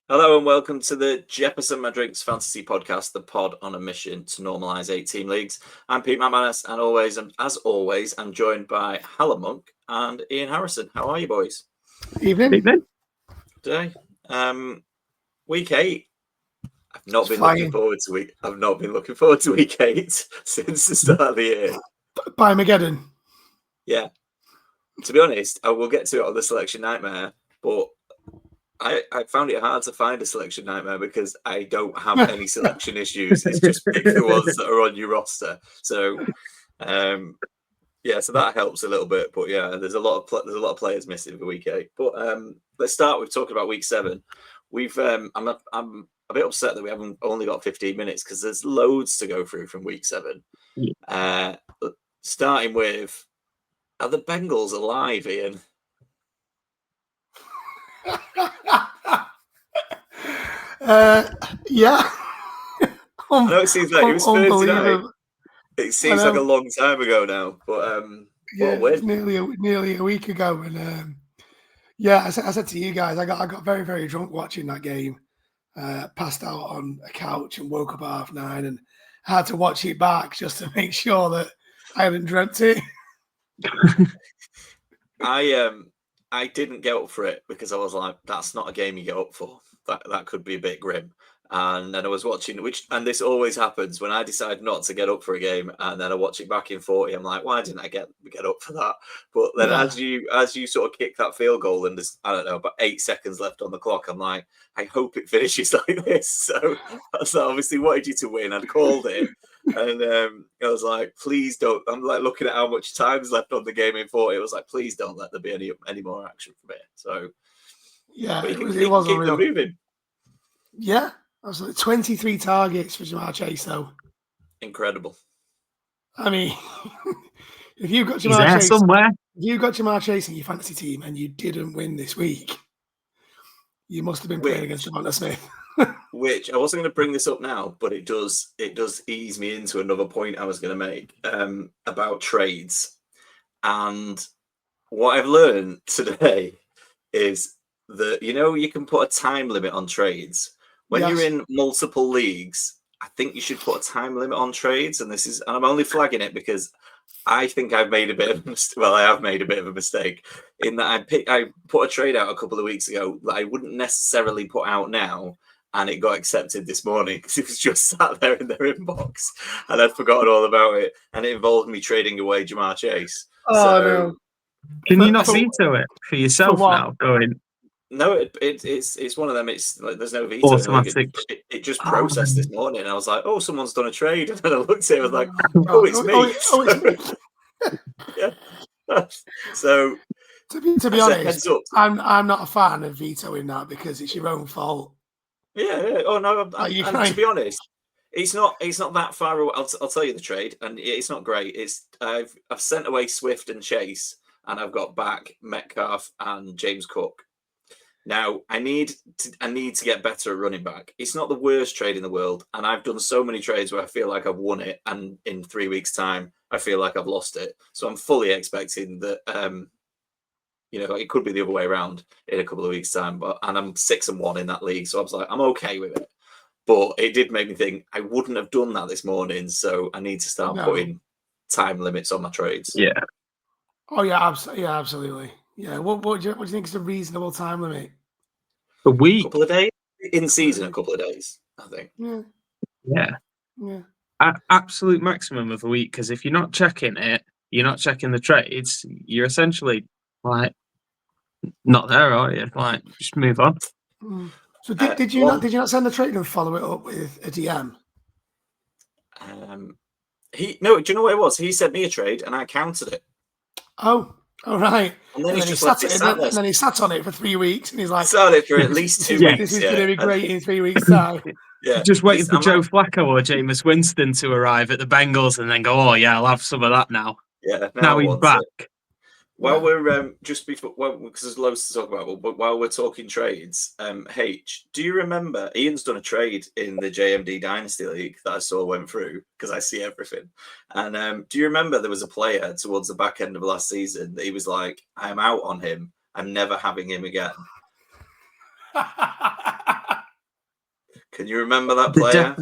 Hello and welcome to the Jefferson My Drinks Fantasy Podcast, the pod on a mission to normalise 8-team leagues. I'm Pete McManus, and as always, I'm joined by Hallam Monk and Ian Harrison. How are you, boys? Evening. Today, week 8. I've not been looking forward to week 8 since the start of the year. By Mageddon. Yeah. To be honest, I will get to it on the Selection Nightmare, but I found it hard to find a Selection Nightmare because I don't have any selection issues. It's just pick the ones that are on your roster. So, so that helps a little bit. But yeah, there's a lot of players missing for week 8. But let's start with talking about week 7. I'm a bit upset that we haven't only got 15 minutes because there's loads to go through from week 7. Starting with, are the Bengals alive, Ian? Yeah. I know it seems like it was Thursday night. It seems like a long time ago now, but what a win. Nearly a week ago, and I said to you guys, I got very, very drunk watching that game. Passed out on a couch and woke up at 9:30 and had to watch it back just to make sure that I hadn't dreamt it. I didn't get up for it because I was like, that's not a game you get up for. That could be a bit grim. And then I was watching, and this always happens when I decide not to get up for a game, and then I watch it back in 40. I'm like, why didn't I get up for that? But then as you sort of kick that field goal, and there's, I don't know, about 8 seconds left on the clock, I'm like, I hope it finishes like this. So I obviously wanted you to win. I'd called it, and I was like, please don't. I'm like looking at how much time's left on the game in 40. It was like, please don't let there be any more action from it. So yeah, it was keep them moving. Yeah. Absolutely. 23 targets for Ja'Marr Chase, though. Incredible. I mean, if you've got Ja'Marr Chase in your fantasy team and you didn't win this week, you must have been playing against Devonta Smith. Which I wasn't going to bring this up now, but it does ease me into another point I was going to make about trades. And what I've learned today is that, you can put a time limit on trades. When you're in multiple leagues, I think you should put a time limit on trades. And I'm only flagging it because I think I've made a bit of a mistake. Well, I have made a bit of a mistake in that I put a trade out a couple of weeks ago that I wouldn't necessarily put out now. And it got accepted this morning because it was just sat there in their inbox and I'd forgotten all about it. And it involved me trading away Ja'Marr Chase. No. Can you not veto it for yourself now? No, it's one of them. It's like there's no veto. Automatic. It just processed this morning. I was like, oh, someone's done a trade. And then I looked at it. I was like, oh, it's me. Yeah. So to be honest, I'm not a fan of vetoing that because it's your own fault. Yeah. Oh no. And to be honest, it's not that far away. I'll tell you the trade, and it's not great. I've sent away Swift and Chase, and I've got back Metcalf and James Cook. Now, I need to get better at running back. It's not the worst trade in the world, and I've done so many trades where I feel like I've won it, and in 3 weeks' time, I feel like I've lost it. So I'm fully expecting that, it could be the other way around in a couple of weeks' time. And I'm 6-1 in that league, so I was like, I'm okay with it. But it did make me think I wouldn't have done that this morning, so I need to start putting time limits on my trades. Yeah. Oh yeah, absolutely. Yeah, what do you think is a reasonable time limit? A week. A couple of days? In season, a couple of days, I think. Yeah. Absolute maximum of a week, because if you're not checking it, you're not checking the trades, you're essentially like not there, are you? Like, just move on. So did you not send the trade and follow it up with a DM? Do you know what it was? He sent me a trade and I counted it. Oh, all right. And then, and then he sat on it for 3 weeks, and he's like, sat it for at least 2 weeks. This is going to be great in 3 weeks' time. Yeah, just waiting for Joe Flacco or Jameis Winston to arrive at the Bengals, and then go, oh yeah, I'll have some of that now. Yeah, now he's back. While we're just before, because there's loads to talk about, but while we're talking trades, H, do you remember Ian's done a trade in the JMD Dynasty League that I saw went through because I see everything? And do you remember there was a player towards the back end of last season that he was like, "I'm out on him. I'm never having him again." Can you remember that player?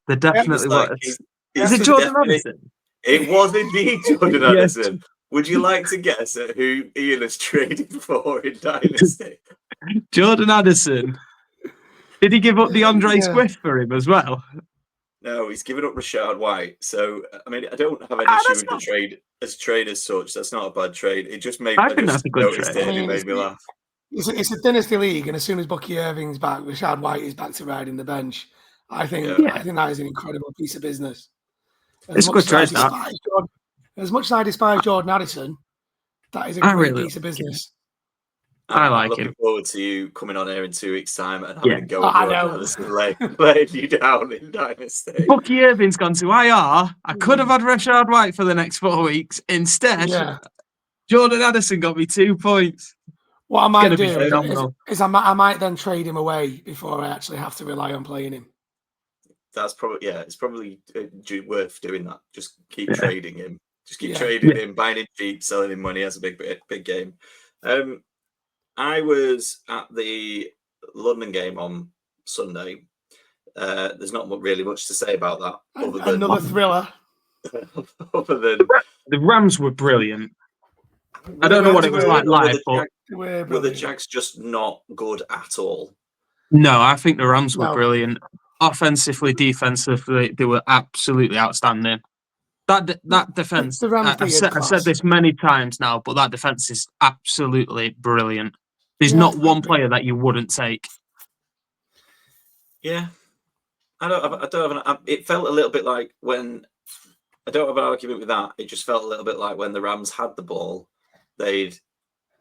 The definitely was. Is it Jordan Addison? It was indeed Jordan Addison. Yes. Would you like to guess at who Ian has traded for in Dynasty? Jordan Addison. Did he give up the Andre Swift for him as well? No, he's given up Rashad White. So, I mean, I don't have an issue with the trade as trade as such. That's not a bad trade. It just made I think that's a good trade. It made me laugh. It's a dynasty league, and as soon as Bucky Irving's back, Rashad White is back to riding the bench. I think that is an incredible piece of business. It's a good trade. As much as I despise Jordan Addison, that is a great piece of business. I like looking him. Forward to you coming on here in 2 weeks' time and having a go at Jordan Addison, laying you down in Dynasty. Bucky Irving's gone to IR. I could have had Rashad White for the next 4 weeks. Instead, Jordan Addison got me 2 points. What I might do is I might then trade him away before I actually have to rely on playing him. That's probably it's probably worth doing that. Just keep trading him. Just keep trading him, buying him cheap, selling him when he has a big game. I was at the London game on Sunday. There's not really much to say about that. Other than another thriller. Other than the Rams were brilliant. I don't know what it was like live, but were the Jags just not good at all? No, I think the Rams were brilliant. Offensively, defensively, they were absolutely outstanding. That defense, I've said this many times now, but that defense is absolutely brilliant. There's not one player that you wouldn't take. Yeah, I don't have it felt a little bit like when I don't have an argument with that. It just felt a little bit like when the Rams had the ball,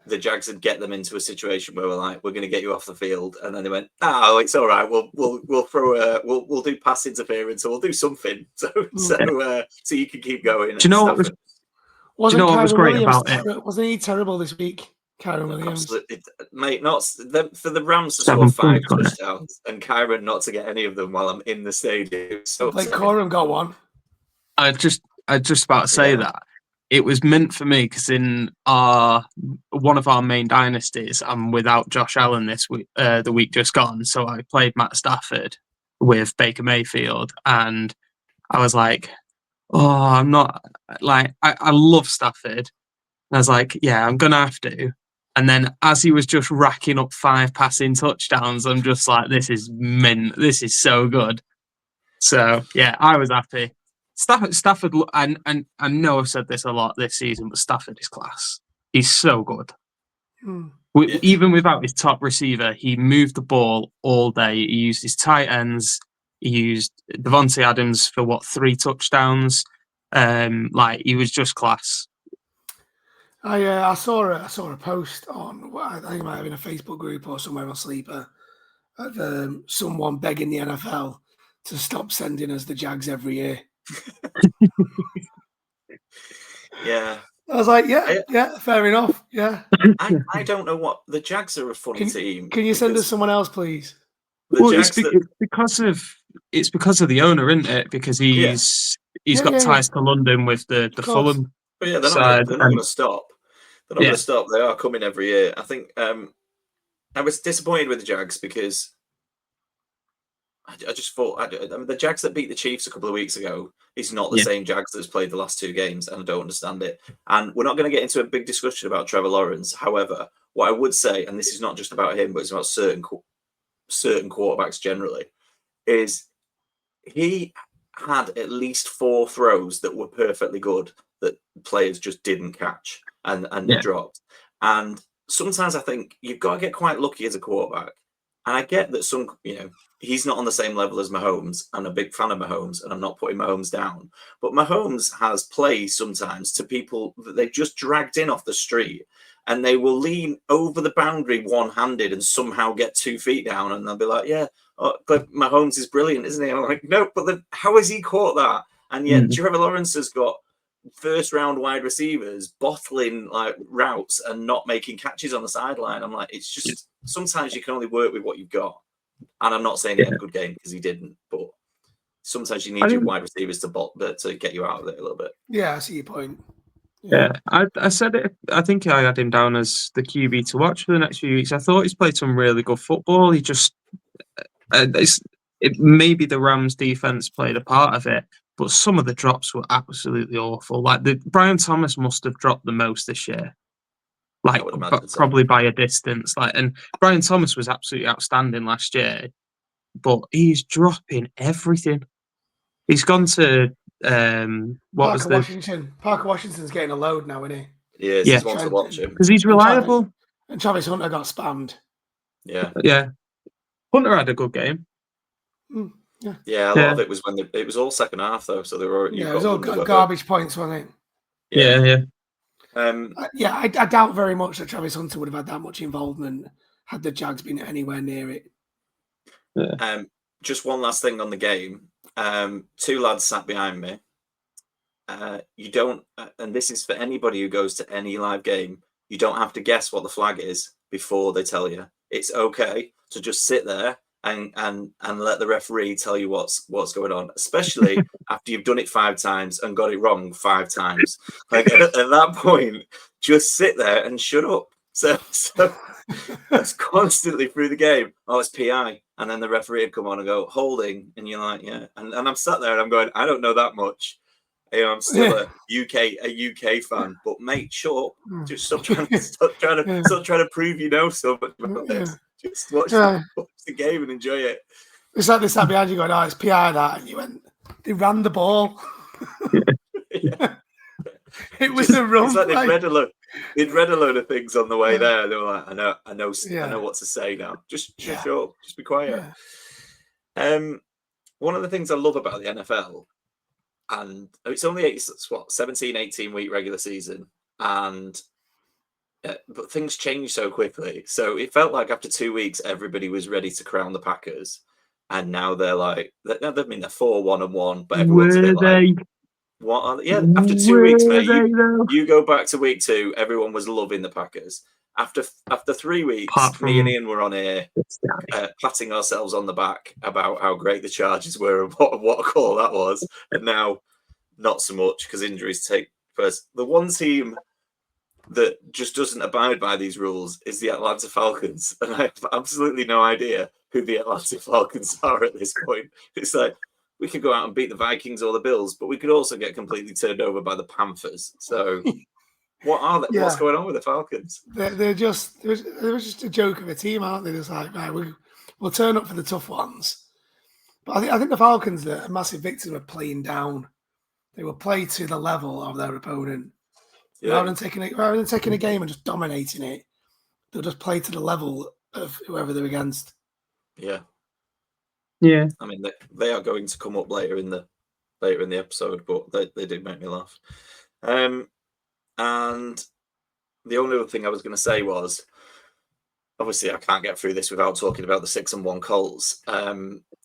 the Jags would get them into a situation where we're like, we're going to get you off the field, and then they went, "Oh, it's all right. We'll throw we'll do pass interference, or we'll do something so you can keep going." Do you know what was great about it? Wasn't he terrible this week, Kyren Williams? Absolutely, mate. Not for the Rams to score 5 touchdowns and Kyren not to get any of them while I'm in the stadium. So like Corum got one. I just about to say that. It was meant for me because in one of our main dynasties, I'm without Josh Allen this week, the week just gone. So I played Matt Stafford with Baker Mayfield, and I was like, "Oh, I'm not like I love Stafford." And I was like, "Yeah, I'm gonna have to." And then as he was just racking up 5 passing touchdowns, I'm just like, "This is mint. This is so good." So yeah, I was happy. Stafford, and I know I've said this a lot this season, but Stafford is class. He's so good. Even without his top receiver, he moved the ball all day. He used his tight ends. He used Devontae Adams for 3 touchdowns. He was just class. I saw a post on, I think it might have been a Facebook group or somewhere on Sleeper, of someone begging the NFL to stop sending us the Jags every year. Yeah, I was like, yeah, fair enough. Yeah, I don't know what the Jags are a funny team. Can you send us someone else, please? Well, it's because of the owner, isn't it? Because he's got ties to London with the Fulham. But yeah, they're not going to stop. They're not going to stop. They are coming every year. I think I was disappointed with the Jags because I just thought the Jags that beat the Chiefs a couple of weeks ago is not the same Jags that's played the last 2 games, and I don't understand it. And we're not going to get into a big discussion about Trevor Lawrence. However, what I would say, and this is not just about him, but it's about certain quarterbacks generally, is he had at least 4 throws that were perfectly good that players just didn't catch and dropped. And sometimes I think you've got to get quite lucky as a quarterback. And I get that he's not on the same level as Mahomes. I'm a big fan of Mahomes, and I'm not putting Mahomes down. But Mahomes has plays sometimes to people that they've just dragged in off the street, and they will lean over the boundary one-handed and somehow get 2 feet down, and they'll be like, Mahomes is brilliant, isn't he? And I'm like, no, but how has he caught that? And yet Trevor Lawrence has got first round wide receivers bottling like routes and not making catches on the sideline. I'm like, it's just sometimes you can only work with what you've got. And I'm not saying he had a good game because he didn't, but sometimes you need your wide receivers to get you out of it a little bit. Yeah, I see your point. Yeah, I said it. I think I had him down as the QB to watch for the next few weeks. I thought he's played some really good football. He just, maybe the Rams defense played a part of it, but some of the drops were absolutely awful. Like Brian Thomas must have dropped the most this year, like probably by a distance. Like, and Brian Thomas was absolutely outstanding last year, but he's dropping everything. He's gone to Washington. Parker Washington's getting a load now, isn't he? Yeah, he's one to watch him because he's reliable. And Travis Hunter got spammed. Yeah. Hunter had a good game. Yeah, a lot of it was when it was all second half though, so they were. It was all garbage points, wasn't it? Yeah. I doubt very much that Travis Hunter would have had that much involvement had the Jags been anywhere near it. Yeah. Just one last thing on the game. Two lads sat behind me. You don't, and this is for anybody who goes to any live game. You don't have to guess what the flag is before they tell you. It's okay to just sit there and let the referee tell you what's going on, especially after you've done it 5 times and got it wrong 5 times. Like at that point, just sit there and shut up. So that's constantly through the game. Oh, it's PI. And then the referee would come on and go, holding. And you're like, yeah. And I'm sat there and I'm going, I don't know that much. You know, I'm still a UK fan. But mate, shut up. Just stop trying to prove you know so much about this. Just watch the game and enjoy it. It's like they sat behind you going, oh, it's PI that. And you went, they ran the ball. It was a run. It's like they'd read a load of things on the way there. They were like, I know what to say now. Just shut up. Just be quiet. Yeah. One of the things I love about the NFL, and it's only 17, 18 week regular season, and but things change so quickly. So it felt like after 2 weeks, everybody was ready to crown the Packers, and now they're like, they're 4-1-1, but everyone's a bit like, what are they? Yeah, after 2 weeks, mate, you go back to week 2, everyone was loving the Packers. After 3 weeks, me and Ian were on here patting ourselves on the back about how great the Chargers were and what a call that was. And now, not so much because injuries take first. The one team that just doesn't abide by these rules is the Atlanta Falcons. And I have absolutely no idea who the Atlanta Falcons are at this point. It's like, we could go out and beat the Vikings or the Bills, but we could also get completely turned over by the Panthers. So, what are they? Yeah. What's going on with the Falcons? They're just a joke of a team, aren't they? It's like, right, we'll turn up for the tough ones. But I think the Falcons are a massive victim of playing down. They will play to the level of their opponent. Yeah. Rather than taking a game and just dominating it, they'll just play to the level of whoever they're against. Yeah. Yeah, I mean they are going to come up later in the episode, but they did make me laugh. And the only other thing I was going to say was, obviously I can't get through this without talking about the 6-1 Colts.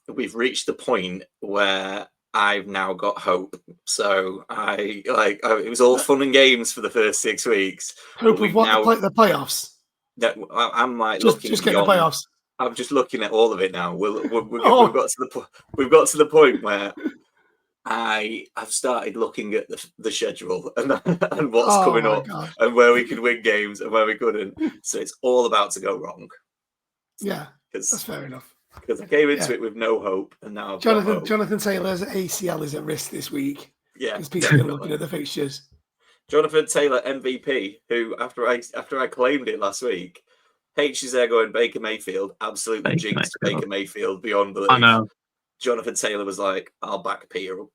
We've reached the point where I've now got hope. So it was all fun and games for the first 6 weeks. Hope of what, the playoffs? I'm like just getting the playoffs. I'm just looking at all of it now. We've got to the point where I've started looking at the schedule and what's coming up and where we could win games and where we couldn't. So it's all about to go wrong. Yeah, that's fair enough. Because I came into it with no hope, and now Jonathan Taylor's ACL is at risk this week. Yeah, because people are looking at the fixtures. Jonathan Taylor MVP, who after I claimed it last week. H is there going Baker Mayfield, absolutely jinxed Baker Mayfield beyond belief. I know. Jonathan Taylor was like, I'll back P up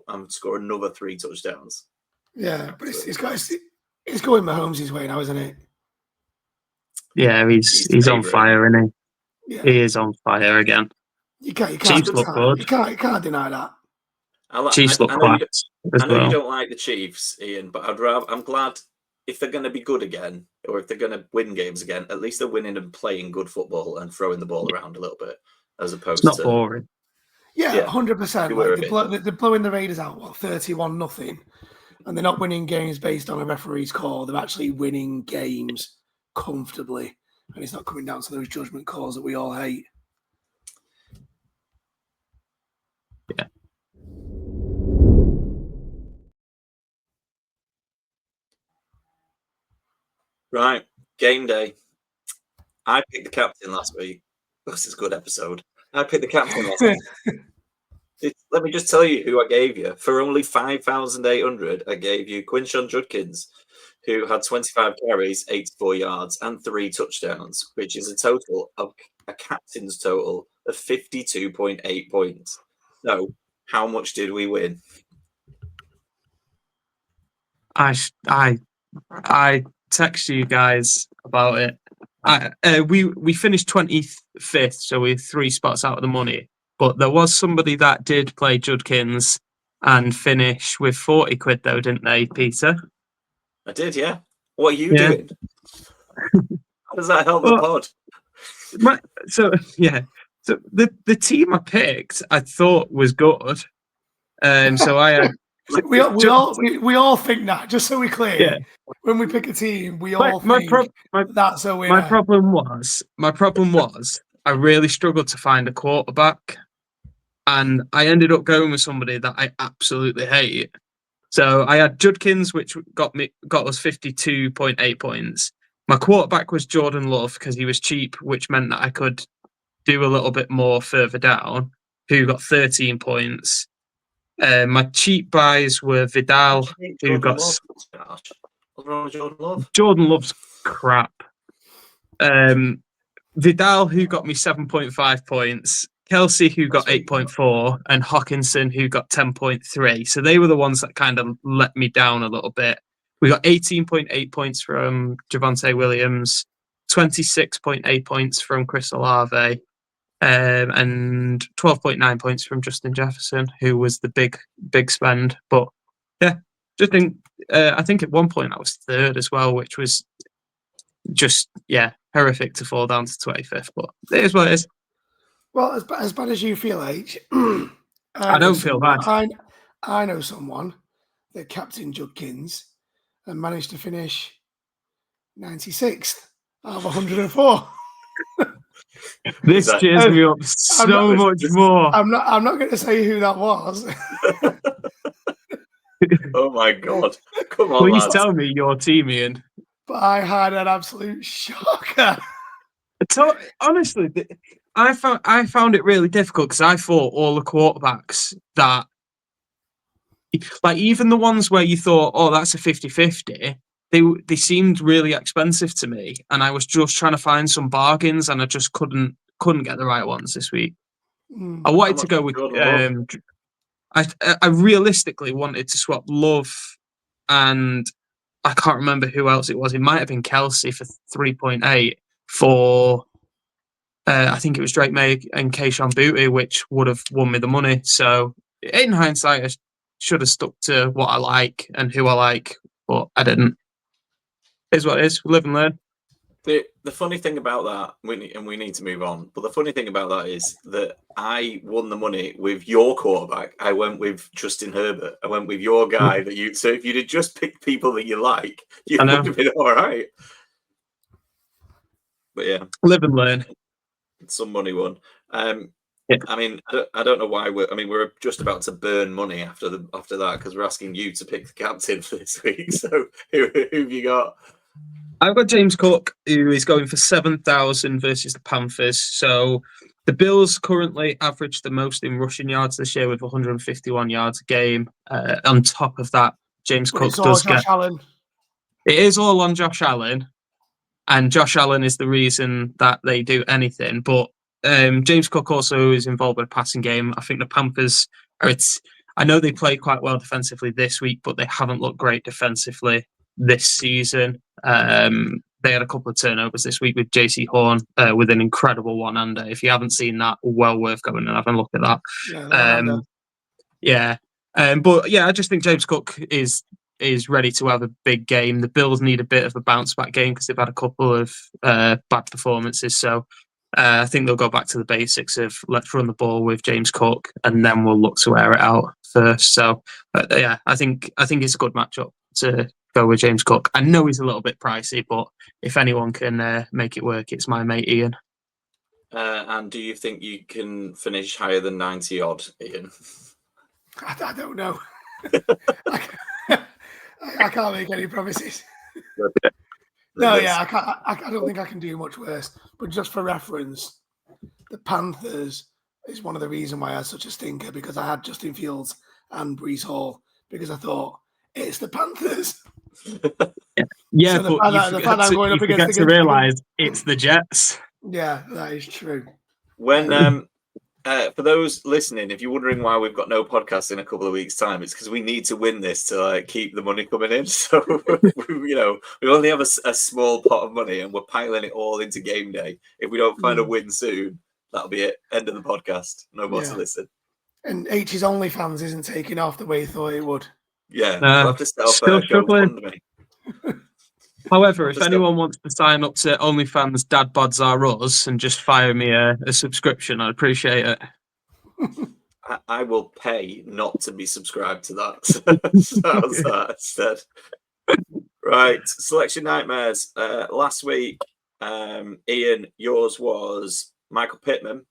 and score another 3 touchdowns. Yeah, but it's going Mahomes' way now, isn't it? Yeah, he's on fire, isn't he? Yeah. He is on fire again. You can't look good. You can't deny that. Chiefs look quiet as well. I know you don't like the Chiefs, Ian, but I'm glad if they're going to be good again, or if they're going to win games again, at least they're winning and playing good football and throwing the ball around a little bit, as opposed to... It's not boring. Yeah, 100%. They're blowing the Raiders out, 31-0. And they're not winning games based on a referee's call. They're actually winning games comfortably. And it's not coming down to those judgment calls that we all hate. Yeah. Right. Game day. I picked the captain last week. This is a good episode. I picked the captain last week. Let me just tell you who I gave you. For only 5,800, I gave you Quinshon Judkins, who had 25 carries, 84 yards, and 3 touchdowns, which is a total of a captain's total of 52.8 points. So, how much did we win? I text you guys about it. We finished 25th, so we're 3 spots out of the money. But there was somebody that did play Judkins and finish with 40 quid, though, didn't they, Peter? I did, yeah. What are you doing? How does that help the pod? So the team I picked, I thought was good. So I had. we all think that. Just so we're clear, yeah. When we pick a team, we all think that's a winner. My problem was I really struggled to find a quarterback, and I ended up going with somebody that I absolutely hate. So I had Judkins, which got us 52.8 points. My quarterback was Jordan Love because he was cheap, which meant that I could do a little bit more further down, who got 13 points. My cheap buys were Vidal, who got... Jordan Love? Jordan Love's crap. Vidal, who got me 7.5 points. Kelsey, who got 8.4, and Hawkinson, who got 10.3. So they were the ones that kind of let me down a little bit. We got 18.8 points from Javonte Williams, 26.8 points from Chris Olave, and 12.9 points from Justin Jefferson, who was the big spend. But yeah, I think at one point I was 3rd as well, which was just horrific to fall down to 25th. But it is what it is. Well, as bad as you feel, H, I don't feel bad. I know someone that Captain Judkins and managed to finish 96th out of 104. This cheers me up so much more. I'm not going to say who that was. Oh my God! Come on, please lads. Tell me your team, Ian. But I had an absolute shocker. So honestly, I found it really difficult because I thought all the quarterbacks that, like, even the ones where you thought, oh, that's a 50-50, they seemed really expensive to me, and I was just trying to find some bargains, and I just couldn't get the right ones this week. I wanted to go with I realistically wanted to swap Love, and I can't remember who else it was. It might have been Kelsey for 3.8 for I think it was Drake May and Kayshon Boutte, which would have won me the money. So in hindsight, I should have stuck to what I like and who I like, but I didn't. Is what it is. Live and learn. The funny thing about that, we need to move on, but the funny thing about that is that I won the money with your quarterback. I went with Justin Herbert. I went with your guy that you. So if you'd have just picked people that you like, you would have been all right. But yeah, live and learn. Some money won. I mean, I don't know why we're just about to burn money after that because we're asking you to pick the captain for this week. So who have you got? I've got James Cook, who is going for 7,000 versus the Panthers. So the Bills currently average the most in rushing yards this year with 151 yards a game. On top of that, James Cook does get... Allen. It is all on Josh Allen, and Josh Allen is the reason that they do anything. But James Cook also is involved with a passing game. I think the Panthers I know they played quite well defensively this week, but they haven't looked great defensively this season. They had a couple of turnovers this week with JC Horn with an incredible one-hander. If you haven't seen that, well worth going and having a look at that. But yeah, I just think James Cook is ready to have a big game. The Bills need a bit of a bounce back game because they've had a couple of bad performances. So I think they'll go back to the basics of let's run the ball with James Cook, and then we'll look to air it out first. So yeah, I think it's a good matchup to go with James Cook. I know he's a little bit pricey, but if anyone can make it work, it's my mate Ian. And do you think you can finish higher than 90 odd, Ian? I don't know. I can't make any promises. No, yeah, I don't think I can do much worse. But just for reference, the Panthers is one of the reasons why I had such a stinker, because I had Justin Fields and Breece Hall, because I thought it's the Panthers. Yeah, so but you forget to realise it's the Jets. Yeah, that is true. When for those listening, if you're wondering why we've got no podcast in a couple of weeks' time, it's because we need to win this to keep the money coming in. So we only have a small pot of money, and we're piling it all into game day. If we don't find a win soon, that'll be it. End of the podcast. No more to listen. And H's OnlyFans isn't taking off the way he thought it would. Yeah, we'll have to set up still struggling. However, if Just anyone wants to sign up to OnlyFans Dad Bods Are Us and just fire me a subscription, I'd appreciate it. I will pay not to be subscribed to that. How's that instead? Right, Selection Nightmares. Last week, Ian, yours was Michael Pittman,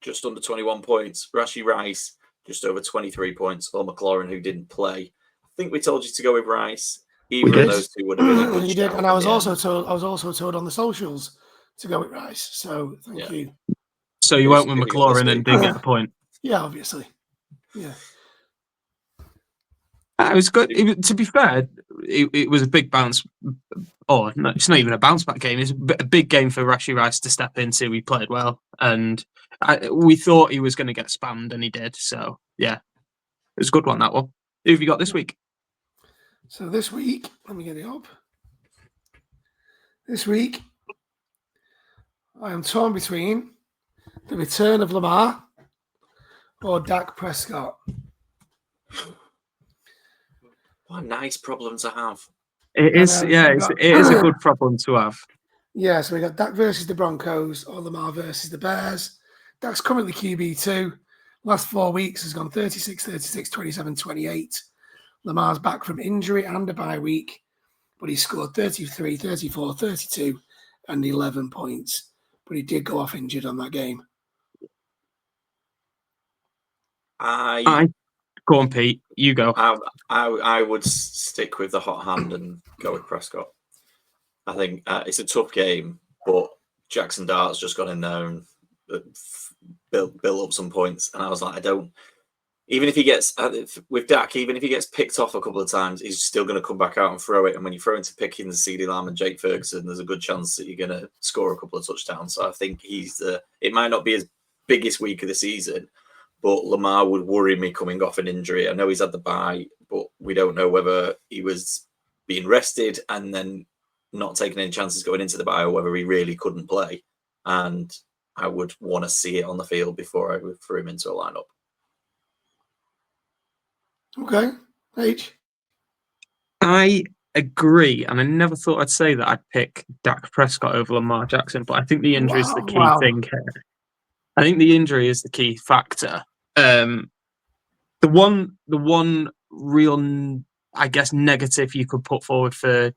just under 21 points. Rashee Rice, just over 23 points. Or McLaurin, who didn't play. I think we told you to go with Rice. Either of those two would have been a good You did, and I was also told on the socials to go with Rice. So thank you. So you went with McLaurin and didn't get the point. Yeah, obviously. Yeah. It was good. To be fair, it was a big bounce. Oh, no, it's not even a bounce back game. It's a big game for Rashee Rice to step into. He played well, and we thought he was going to get spammed, and he did. So yeah, it was a good one, that one. Who have you got this week? So this week, let me get it up. This week, I am torn between the return of Lamar or Dak Prescott. What a nice problem to have. It is, it is a good problem to have. Yeah, so we got Dak versus the Broncos or Lamar versus the Bears. Dak's currently QB2. Last 4 weeks has gone 36, 36, 27, 28. Lamar's back from injury and a bye week, but he scored 33, 34, 32, and 11 points. But he did go off injured on that game. Go on, Pete. You go. I would stick with the hot hand and go with Prescott. I think it's a tough game, but Jackson Dart's just got in there and built up some points. And I was like, even if he gets with Dak, even if he gets picked off a couple of times, he's still going to come back out and throw it. And when you throw into Pickens, CeeDee Lamb, and Jake Ferguson, there's a good chance that you're going to score a couple of touchdowns. So I think it might not be his biggest week of the season, but Lamar would worry me coming off an injury. I know he's had the bye, but we don't know whether he was being rested and then not taking any chances going into the bye, or whether he really couldn't play. And I would want to see it on the field before I would throw him into a lineup. Okay. H. I agree, and I never thought I'd say that I'd pick Dak Prescott over Lamar Jackson, but I think the injury is the key thing here. I think the injury is the key factor. The one real, I guess, negative you could put forward for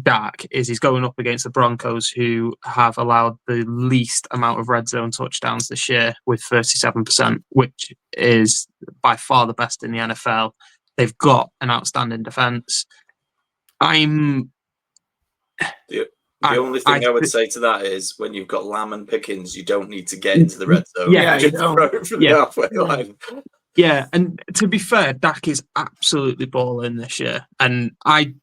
Dak is he's going up against the Broncos, who have allowed the least amount of red zone touchdowns this year with 37%, which is by far the best in the NFL. They've got an outstanding defense. The only thing I would say to that is when you've got Lamb and Pickens, you don't need to get into the red zone. Yeah, you throw it from the halfway line. Yeah, and to be fair, Dak is absolutely balling this year, and I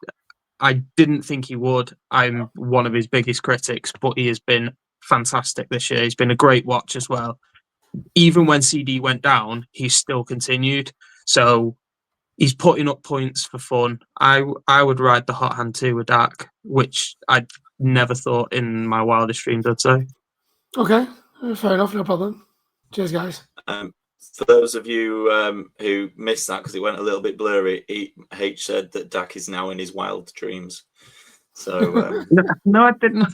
didn't think he would. I'm one of his biggest critics, but he has been fantastic this year. He's been a great watch as well. Even when CD went down, he's still continued. So he's putting up points for fun. I would ride the hot hand too with Dak, which I'd never thought in my wildest dreams I'd say. Okay, fair enough, no problem. Cheers, guys. For those of you who missed that because it went a little bit blurry, H said that Dak is now in his wild dreams. So no, I didn't.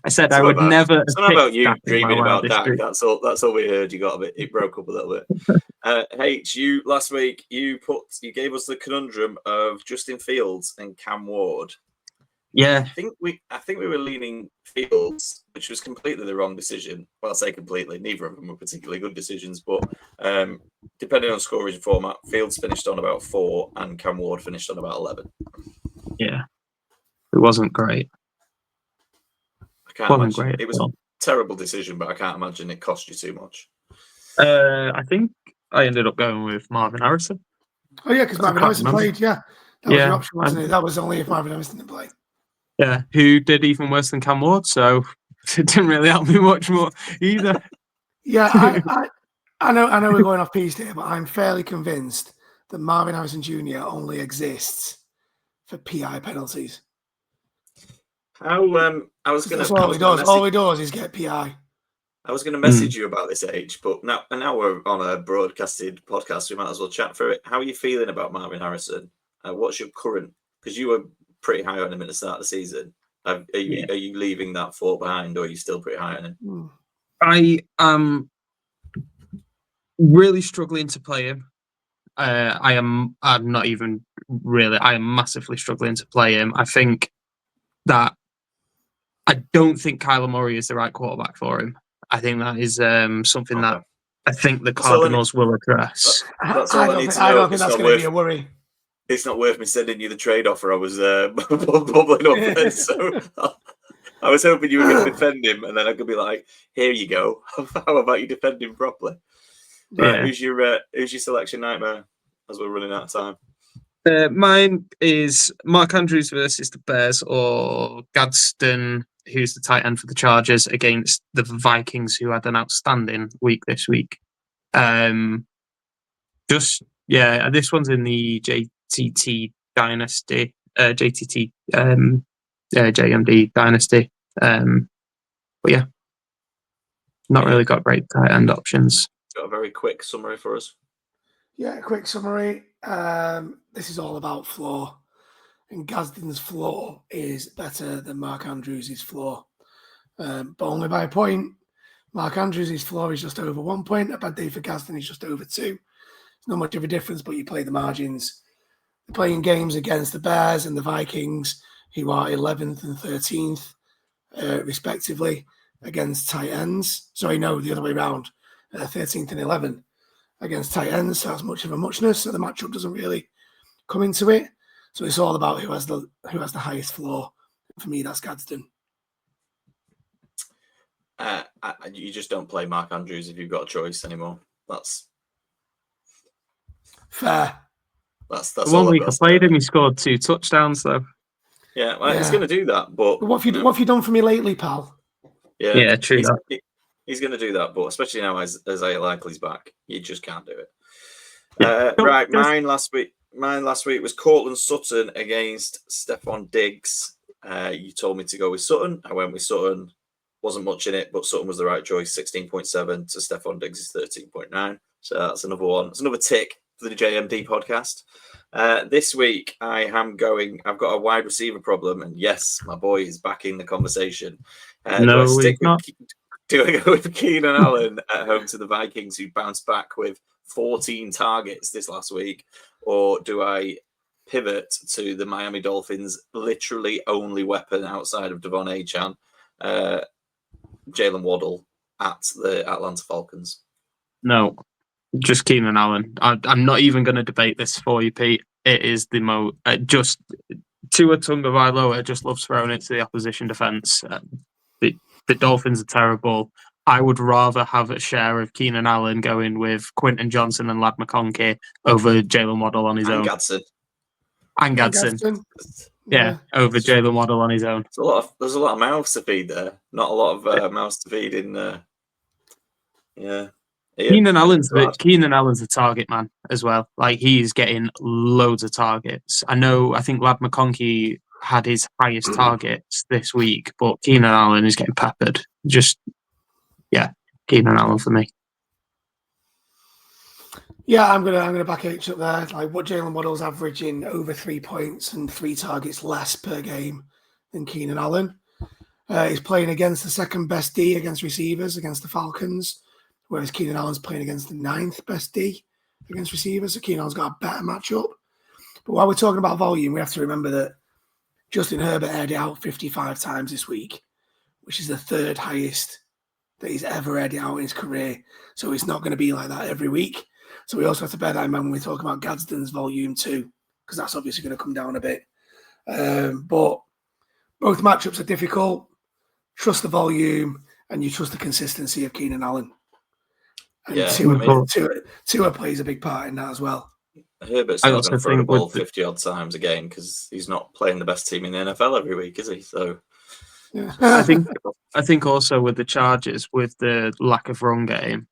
I said I would never. It's not about you Dak dreaming about Dak. Dream. That's all we heard. It broke up a little bit. H, you last week you gave us the conundrum of Justin Fields and Cam Ward. Yeah, I think we were leaning Fields, which was completely the wrong decision. Well, I'll say completely. Neither of them were particularly good decisions, but depending on scoring format, Fields finished on about 4 and Cam Ward finished on about 11. Yeah, it wasn't great. I can't imagine. It was a terrible decision, but I can't imagine it cost you too much. I think I ended up going with Marvin Harrison. Oh yeah, because Marvin Harrison played. Yeah, that was your option, wasn't it? That was only if Marvin Harrison didn't play. Yeah, who did even worse than Cam Ward, so it didn't really help me much more either. Yeah, I know we're going off piece here, but I'm fairly convinced that Marvin Harrison Jr. only exists for PI penalties. I was going to. That's all he does. All he does is get PI. I was going to message you about this, H, but now we're on a broadcasted podcast. We might as well chat through it. How are you feeling about Marvin Harrison? What's your current? Because you were pretty high on him at the start of the season. Are you leaving that thought behind, or are you still pretty high on him? I am really struggling to play him. I'm not even really. I am massively struggling to play him. I think that I don't think Kyler Murray is the right quarterback for him. I think that is something that I think the Cardinals will address. That's all I need to know. I don't think that's going to be a worry. It's not worth me sending you the trade offer. I was bubbling up then, so I was hoping you were going to defend him, and then I could be like, "Here you go. How about you defend him properly?" Right, who's your selection nightmare? As we're running out of time. Mine is Mark Andrews versus the Bears, or Gadsden, who's the tight end for the Chargers, against the Vikings, who had an outstanding week this week. This one's in the JTT dynasty, JMD dynasty. But yeah, not really got great tight end options. Got a very quick summary for us. Yeah, quick summary. This is all about floor, and Gadsden's floor is better than Mark Andrews' floor, but only by a point. Mark Andrews' floor is just over 1 point. A bad day for Gadsden is just over 2. It's not much of a difference, but you play the margins. They're playing games against the Bears and the Vikings, who are 11th and 13th, respectively, against tight ends. Sorry, no, the other way around. 13th and 11th against tight ends. So that's much of a muchness. So the matchup doesn't really come into it. So it's all about who has the highest floor. For me, that's Gadsden. You just don't play Mark Andrews if you've got a choice anymore. That's fair. That's one week I played him. He scored 2 touchdowns, though. Yeah, well, he's going to do that. But what have you done for me lately, pal? Yeah, true. He's going to do that, but especially now as Isaiah Likely's back, you just can't do it. Right, mine last week was Cortland Sutton against Stephon Diggs. You told me to go with Sutton. I went with Sutton. Wasn't much in it, but Sutton was the right choice. 16.7 to Stephon Diggs' 13.9. So that's another one. It's another tick for the JMD podcast. This week I've got a wide receiver problem, and yes, my boy is back in the conversation. No, he's not. Do I go with Keenan Allen at home to the Vikings, who bounced back with 14 targets this last week? Or do I pivot to the Miami Dolphins' literally only weapon outside of Devon Achane, Jalen Waddle, at the Atlanta Falcons? No, just Keenan Allen. I'm not even going to debate this for you, Pete. It is the most... just Tua Tagovailoa just loves throwing it to the opposition defense. The Dolphins are terrible. I would rather have a share of Keenan Allen going with Quentin Johnson and Ladd McConkey over Jalen Waddle on his own. And Gadsden. Yeah, over Jalen Waddle on his own. There's a lot of mouths to feed there. Not a lot of mouths to feed in. Yeah. Keenan Allen's the target man as well. Like, he's getting loads of targets. I think Ladd McConkey had his highest targets this week, but Keenan Allen is getting peppered. Keenan Allen for me. Yeah, I'm gonna back H up there. Like, what Jalen Waddle's averaging over 3 points and 3 targets less per game than Keenan Allen. He's playing against the second best D against receivers against the Falcons, whereas Keenan Allen's playing against the 9th best D against receivers. So Keenan Allen's got a better matchup. But while we're talking about volume, we have to remember that Justin Herbert aired it out 55 times this week, which is the 3rd highest that he's ever aired it out in his career. So it's not going to be like that every week. So we also have to bear that in mind when we talk about Gadsden's volume too, because that's obviously going to come down a bit. But both matchups are difficult. Trust the volume, and you trust the consistency of Keenan Allen. And Tua plays a big part in that as well. Herbert's not going to throw the ball 50 odd times again because he's not playing the best team in the NFL every week, is he? So yeah. I think also with the Chargers, with the lack of run game,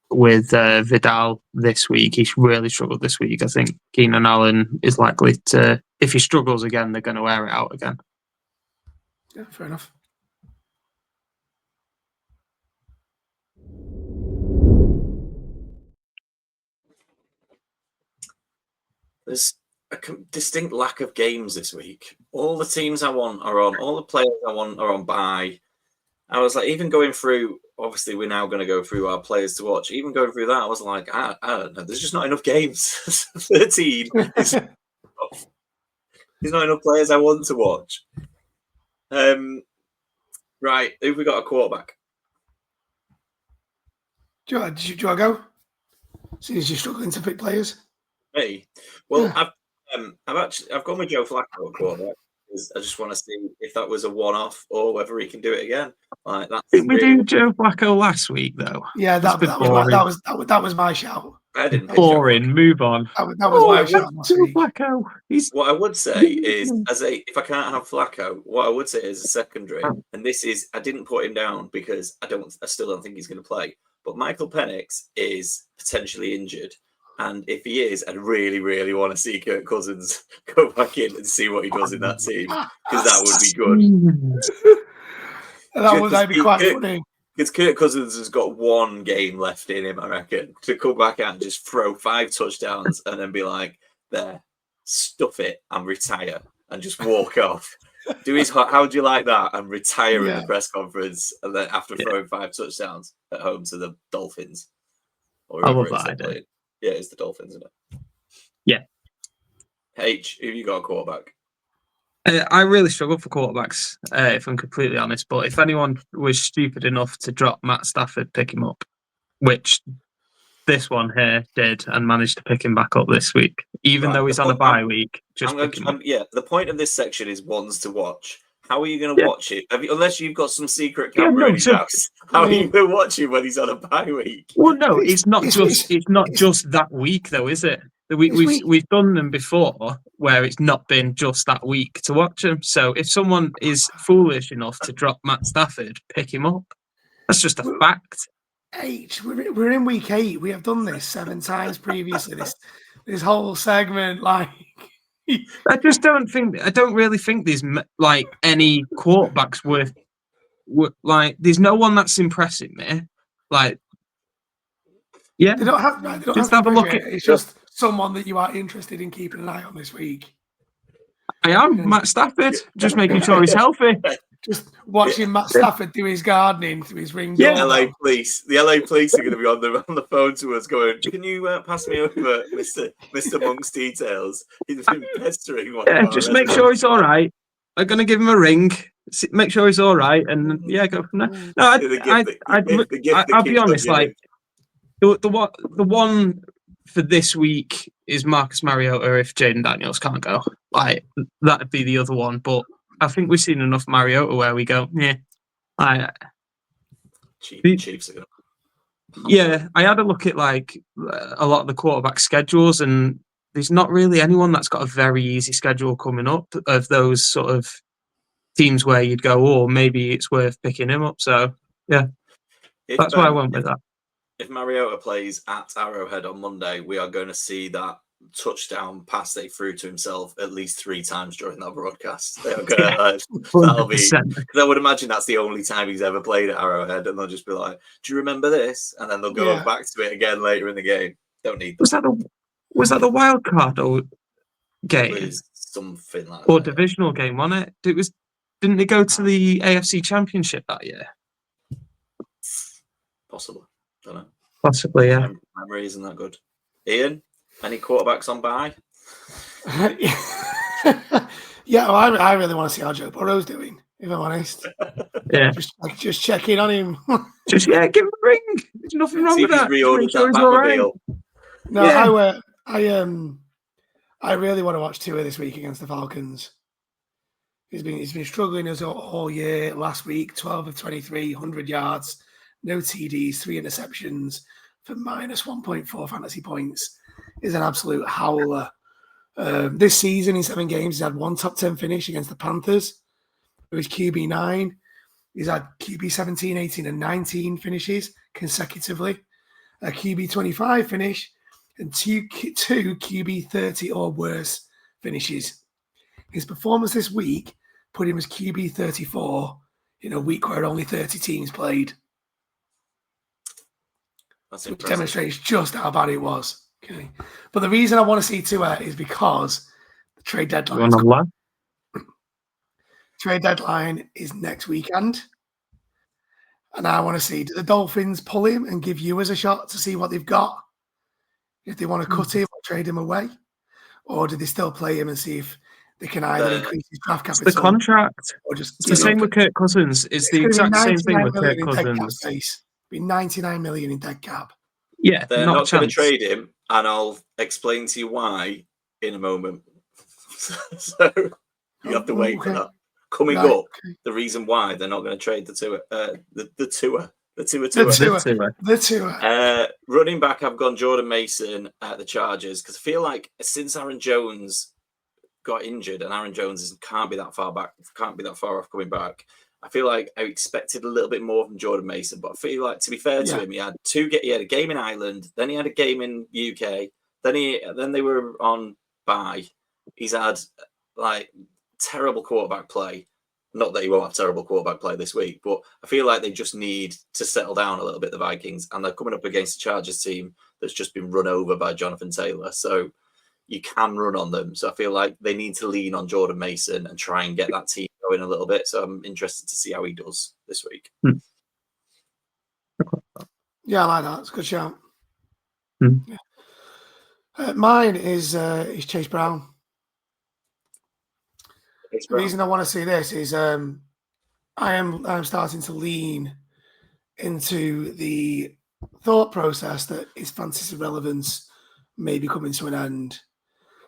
with Vidal this week, he really struggled this week. I think Keenan Allen is likely to, if he struggles again, they're going to wear it out again. Yeah, fair enough. There's a distinct lack of games this week. All the teams I want are on. All the players I want are on bye. I was like, even going through, obviously we're now going to go through our players to watch. Even going through that, I was like, I don't know. There's just not enough games. 13. There's not enough players I want to watch. Right, who've we got a quarterback? Do you want to go? Since you're struggling to pick players. Me? Well, yeah. I've gone with Joe Flacco at quarterback. I just want to see if that was a one-off or whether he can do it again. Like that's did we do Joe Flacco last week though? Yeah, that was my shout. I didn't. Boring. Move on. That was my shout. Joe Flacco. What I would say is, if I can't have Flacco, what I would say is a secondary, and this is I didn't put him down because I still don't think he's going to play. But Michael Penix is potentially injured. And if he is, I'd really, really want to see Kirk Cousins go back in and see what he does in that team, because that would be good. That'd be quite funny. Because Kirk Cousins has got one game left in him, I reckon, to come back out and just throw 5 touchdowns and then be like, there, stuff it and retire and just walk off. Do his how do you like that and retire in the press conference and then after throwing 5 touchdowns at home to the Dolphins? I love that idea. Yeah, it's the Dolphins, isn't it? Yeah. H, who you got a quarterback? I really struggle for quarterbacks, if I'm completely honest. But if anyone was stupid enough to drop Matt Stafford, pick him up, which this one here did, and managed to pick him back up this week, even though he's on a bye week. The point of this section is ones to watch. How are you going to watch it? Unless you've got some secret camera in his house. How are you going to watch him when he's on a bye week? Well, no, it's not just that week, though, is it? We've done them before where it's not been just that week to watch him. So if someone is foolish enough to drop Matt Stafford, pick him up. That's just a fact. H, we're in week 8. We have done this 7 times previously. This whole segment, like. I don't really think there's like any quarterbacks worth like. There's no one that's impressing me. Like, yeah, they don't have a look at. It's just someone that you are interested in keeping an eye on this week. I am Matt Stafford, just making sure he's healthy. Just watching Matt Stafford do his gardening through his ring. Yeah, LA police. The LA police are going to be on the phone to us, going, "Can you pass me over, Mr. Monk's details? He's been pestering." Just make sure he's all right. I'm going to give him a ring. Make sure he's all right, and go from there. No, I'll be honest. Like the one for this week is Marcus Mariota. If Jaden Daniels can't go, like that'd be the other one, but. I think we've seen enough Mariota where we go, Chiefs are good. Yeah, I had a look at like a lot of the quarterback schedules, and there's not really anyone that's got a very easy schedule coming up of those sort of teams where you'd go, oh, maybe it's worth picking him up. So, yeah, that's why I went with that. If Mariota plays at Arrowhead on Monday, we are going to see that touchdown pass they threw to himself at least 3 times during that broadcast. They are gonna, that'll be. I would imagine that's the only time he's ever played at Arrowhead, and they'll just be like, "Do you remember this?" And then they'll go back to it again later in the game. Don't need. Was that the wild card or game? Something like or that. Divisional game, wasn't it? It was. Didn't they go to the AFC Championship that year? Possibly. Don't know. Possibly, yeah. Memory isn't that good. Ian, any quarterbacks on bye? Yeah, well, I really want to see how Joe Burrow's doing, if I'm honest. Yeah. Just check in on him. Give him a ring. There's nothing wrong See with if he's that. reordered Sure that he's all right. Batmobile. No, Yeah. I really want to watch Tua this week against the Falcons. He's been struggling as all year. Last week, 12 of 23, 100 yards, no TDs, 3 interceptions for minus 1.4 fantasy points. Is an absolute howler. This season, in 7 games, he's had 1 top 10 finish against the Panthers. With his QB9, he's had QB 17, 18, and 19 finishes consecutively. A QB 25 finish and two QB 30 or worse finishes. His performance this week put him as QB 34 in a week where only 30 teams played. That's which impressive. demonstrates just how bad it was. Okay, but the reason I want to see Tua is because the trade deadline. Trade deadline is next weekend, and I want to see, do the Dolphins pull him and give you as a shot to see what they've got? If they want to cut him or trade him away, or do they still play him and see if they can either increase his draft capital? It's the contract. Or just it's the same with Kirk Cousins. It's the exact same thing with Kirk Cousins. Be 99 million in dead cap. Yeah, they're not going to trade him, and I'll explain to you why in a moment. So you have to wait for that. Coming up, the reason why they're not going to trade the Tua. Running back, I've gone Jordan Mason at the Chargers because I feel like since Aaron Jones got injured, and Aaron Jones can't be that far off coming back. I feel like I expected a little bit more from Jordan Mason, but I feel like, to be fair to him, he had a game in Ireland, then he had a game in UK, then they were on bye. He's had like terrible quarterback play. Not that he won't have terrible quarterback play this week, but I feel like they just need to settle down a little bit, the Vikings, and they're coming up against the Chargers team that's just been run over by Jonathan Taylor. So you can run on them. So I feel like they need to lean on Jordan Mason and try and get that team going a little bit. So I'm interested to see how he does this week. Yeah, I like that. It's a good shout. Yeah. Mine is Chase Brown. The reason I want to see this is I'm starting to lean into the thought process that his fantasy relevance may be coming to an end.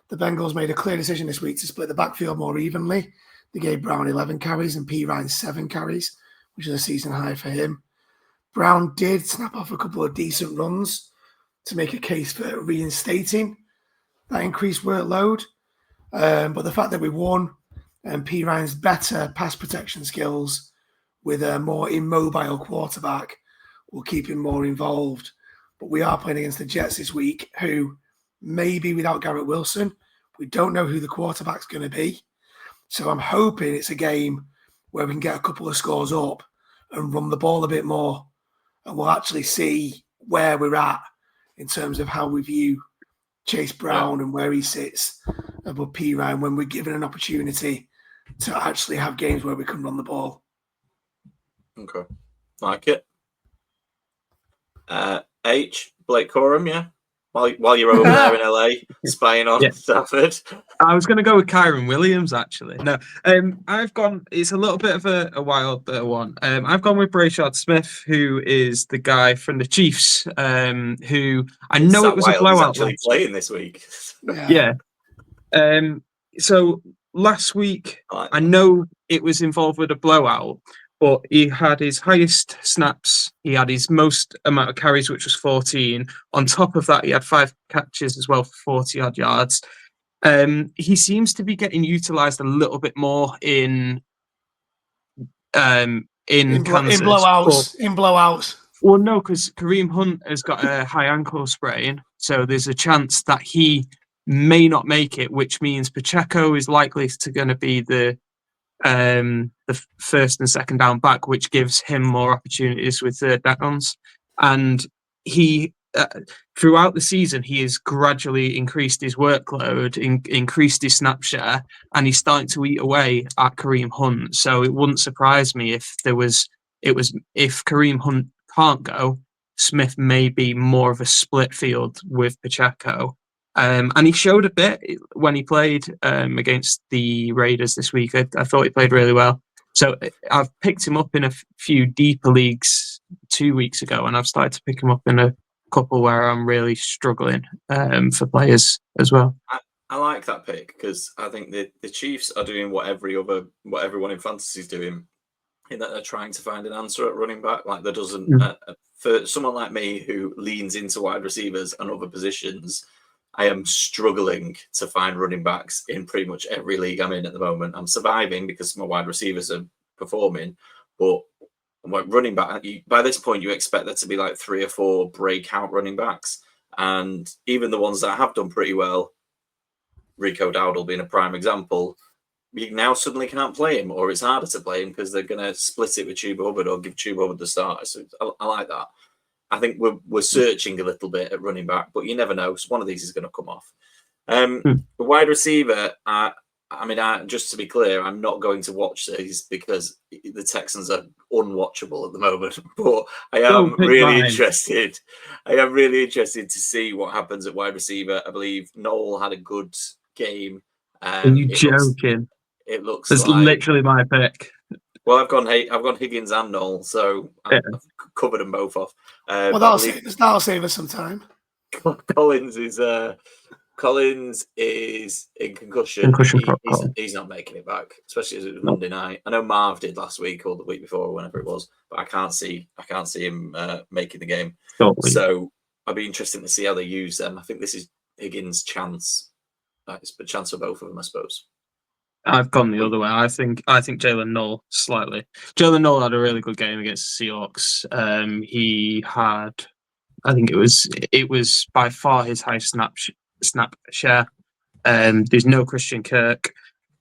The Bengals made a clear decision this week to split the backfield more evenly. They gave Brown 11 carries and P. Ryan 7 carries, which is a season high for him. Brown did snap off a couple of decent runs to make a case for reinstating that increased workload. But the fact that we won and P. Ryan's better pass protection skills with a more immobile quarterback will keep him more involved. But we are playing against the Jets this week, who may be without Garrett Wilson. We don't know who the quarterback's going to be. So I'm hoping it's a game where we can get a couple of scores up and run the ball a bit more. And we'll actually see where we're at in terms of how we view Chase Brown and where he sits above P. Ryan when we're given an opportunity to actually have games where we can run the ball. Okay. Like it. Blake Corum, yeah? While you're over there in LA, spying on Stafford. I was going to go with Kyron Williams, actually. No, I've gone. It's a little bit of a wild one. I've gone with Brashard Smith, who is the guy from the Chiefs. Who I know it was a blowout. He's actually playing this week. Yeah. So last week, I know it was involved with a blowout. But he had his highest snaps. He had his most amount of carries, which was 14. On top of that, he had 5 catches as well for 40-odd yards. He seems to be getting utilised a little bit more in Kansas. In blowouts. Well, no, because Kareem Hunt has got a high ankle sprain, so there's a chance that he may not make it, which means Pacheco is likely to going to be the first and second down back, which gives him more opportunities with third downs. And he throughout the season, he has gradually increased his workload, increased his snap share, and he's starting to eat away at Kareem Hunt. So it wouldn't surprise me if if Kareem Hunt can't go, Smith may be more of a split field with Pacheco. And he showed a bit when he played against the Raiders this week. I thought he played really well. So I've picked him up in a few deeper leagues 2 weeks ago, and I've started to pick him up in a couple where I'm really struggling for players as well. I like that pick because I think the Chiefs are doing what everyone in fantasy is doing, in that they're trying to find an answer at running back. Like there doesn't for someone like me who leans into wide receivers and other positions, I am struggling to find running backs in pretty much every league I'm in at the moment. I'm surviving because my wide receivers are performing, but running back, by this point, you expect there to be like 3 or 4 breakout running backs. And even the ones that have done pretty well, Rico Dowdle being a prime example, you now suddenly can't play him, or it's harder to play him because they're going to split it with Chuba Hubbard or give Chuba Hubbard the starter. So I like that. I think we're searching a little bit at running back, but you never know. So one of these is going to come off. The wide receiver, just to be clear, I'm not going to watch these because the Texans are unwatchable at the moment. But I am really interested. I am really interested to see what happens at wide receiver. I believe Noel had a good game. Are you joking? It looks. That's like, literally my pick. Well, I've gone Higgins and Noel, so I've covered them both off. Well, that'll save us some time. Collins is in concussion. He's not making it back, especially as it was Monday night. I know Marv did last week or the week before, or whenever it was, but I can't see him making the game. Totally. So I'd be interested to see how they use them. I think this is Higgins' chance. It's a chance for both of them, I suppose. I've gone the other way. I think Jalen Noel slightly. Jalen Noel had a really good game against the Seahawks. He had, I think it was by far his highest snap share. There's no Christian Kirk,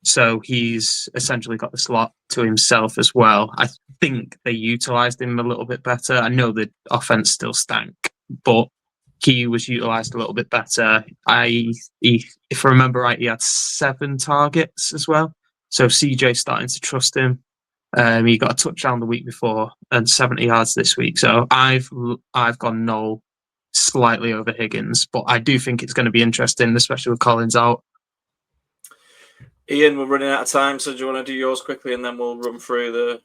so he's essentially got the slot to himself as well. I think they utilised him a little bit better. I know the offense still stank, but he was utilised a little bit better. If I remember right, he had 7 targets as well. So CJ's starting to trust him. He got a touchdown the week before and 70 yards this week. So I've gone Noel slightly over Higgins, but I do think it's going to be interesting, especially with Collins out. Ian, we're running out of time, so do you want to do yours quickly and then we'll run through the...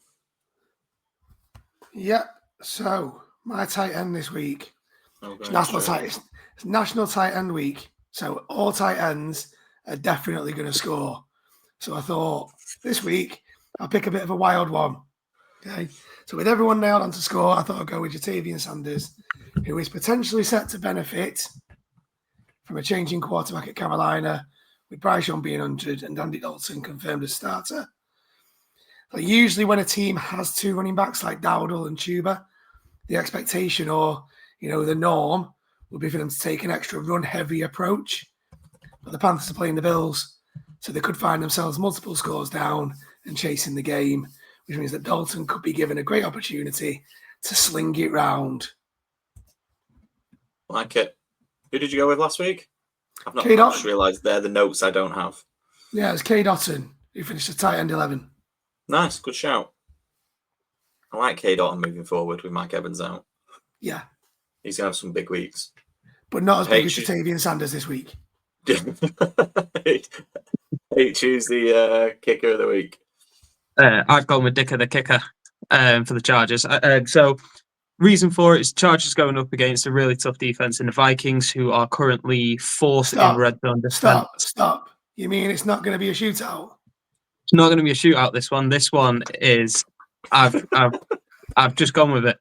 Yeah, so my tight end this week, it's National Tight End Week, so all tight ends are definitely going to score. So I thought this week I'll pick a bit of a wild one. Okay, so with everyone nailed on to score, I thought I'd go with Jatavian Sanders, who is potentially set to benefit from a changing quarterback at Carolina, with Bryce Young being 100 and Andy Dalton confirmed as starter. But usually when a team has 2 running backs like Dowdle and Chuba, the expectation or the norm would be for them to take an extra run-heavy approach. But the Panthers are playing the Bills, so they could find themselves multiple scores down and chasing the game, which means that Dalton could be given a great opportunity to sling it round. Like it. Who did you go with last week? I've not just realised they're the notes I don't have. Yeah, it's K. Dotton, who finished at tight end 11. Nice, good shout. I like K. Dotton moving forward with Mike Evans out. Yeah. He's going to have some big weeks. But not as big as Jatavian Sanders this week. Choose the kicker of the week. I've gone with Dicker the kicker for the Chargers. So reason for it is Chargers going up against a really tough defense in the Vikings, who are currently 4th in red zone defense. Stop. You mean it's not going to be a shootout? It's not going to be a shootout, this one. This one is... I've just gone with it.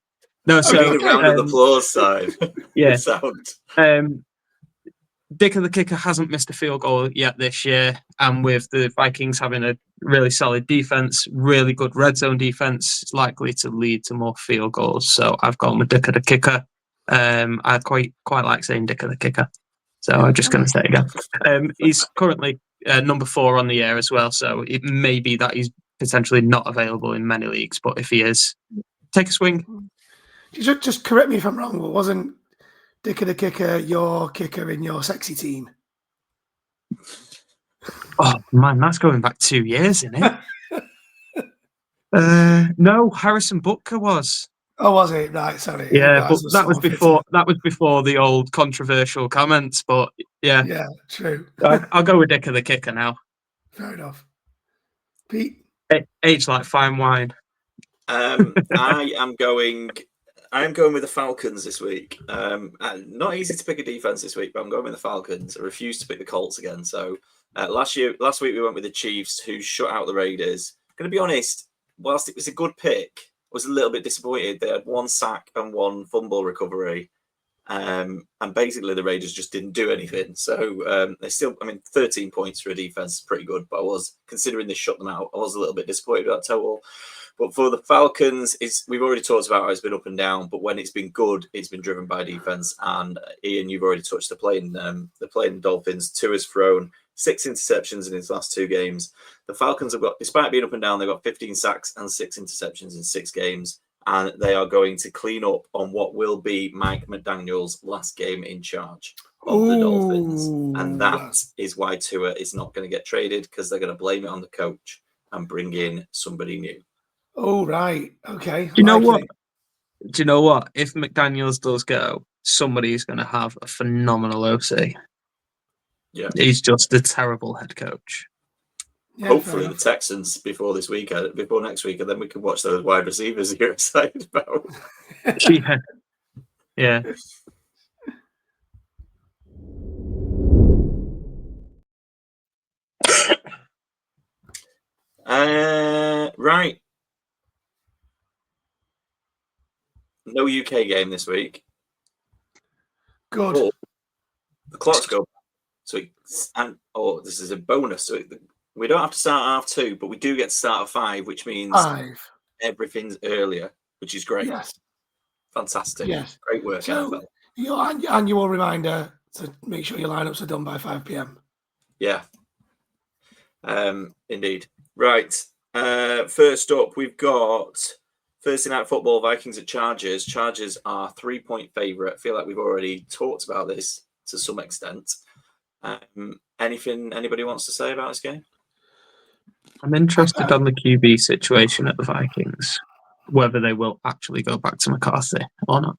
No, so the round of applause side. Yeah. Sound. Dicker the kicker hasn't missed a field goal yet this year, and with the Vikings having a really solid defense, really good red zone defense, it's likely to lead to more field goals. So I've gone with Dicker the kicker. I quite like saying Dicker the kicker, so I'm just going to say it again. He's currently number 4 on the year as well, so it may be that he's potentially not available in many leagues, but if he is, take a swing. Just correct me if I'm wrong, but wasn't Dicker the Kicker, your kicker in your sexy team? Oh man, that's going back 2 years, isn't it? No, Harrison Butker was. Oh, was it? Right, sorry. Yeah, but that was before the old controversial comments. But yeah, true. I'll go with Dicker the Kicker now. Fair enough. Pete, age like fine wine. I am going with the Falcons this week. Not easy to pick a defense this week, but I'm going with the Falcons. I refuse to pick the Colts again. So last week we went with the Chiefs, who shut out the Raiders. I'm going to be honest, whilst it was a good pick, I was a little bit disappointed. They had 1 sack and 1 fumble recovery. And basically the Raiders just didn't do anything. So they still, 13 points for a defense is pretty good, but I was, considering they shut them out, I was a little bit disappointed with that total. But for the Falcons, we've already talked about how it's been up and down, but when it's been good, it's been driven by defense. And Ian, you've already touched the playing Dolphins. Tua has thrown 6 interceptions in his last 2 games. The Falcons have got, despite being up and down, they've got 15 sacks and 6 interceptions in 6 games. And they are going to clean up on what will be Mike McDaniel's last game in charge of the Dolphins. And that is why Tua is not going to get traded, because they're going to blame it on the coach and bring in somebody new. Oh, right. Okay. Do you know what? Do you know what? If McDaniels does go, somebody's going to have a phenomenal OC. Yeah. He's just a terrible head coach. Yeah, hopefully the Texans before next week, and then we can watch those wide receivers you're excited about. Yeah. Right. No UK game this week. Good. But the clocks go. So this is a bonus. So we don't have to start at 2, but we do get to start at 5, which means 5. Everything's earlier, which is great. Yes. Fantastic. Yes. Great work. So your annual reminder to make sure your lineups are done by 5 p.m. Yeah. Indeed. Right. First up, we've got Thursday Night Football, Vikings at Chargers. Chargers are 3-point favourite. I feel like we've already talked about this to some extent. Anything anybody wants to say about this game? I'm interested on the QB situation at the Vikings, whether they will actually go back to McCarthy or not.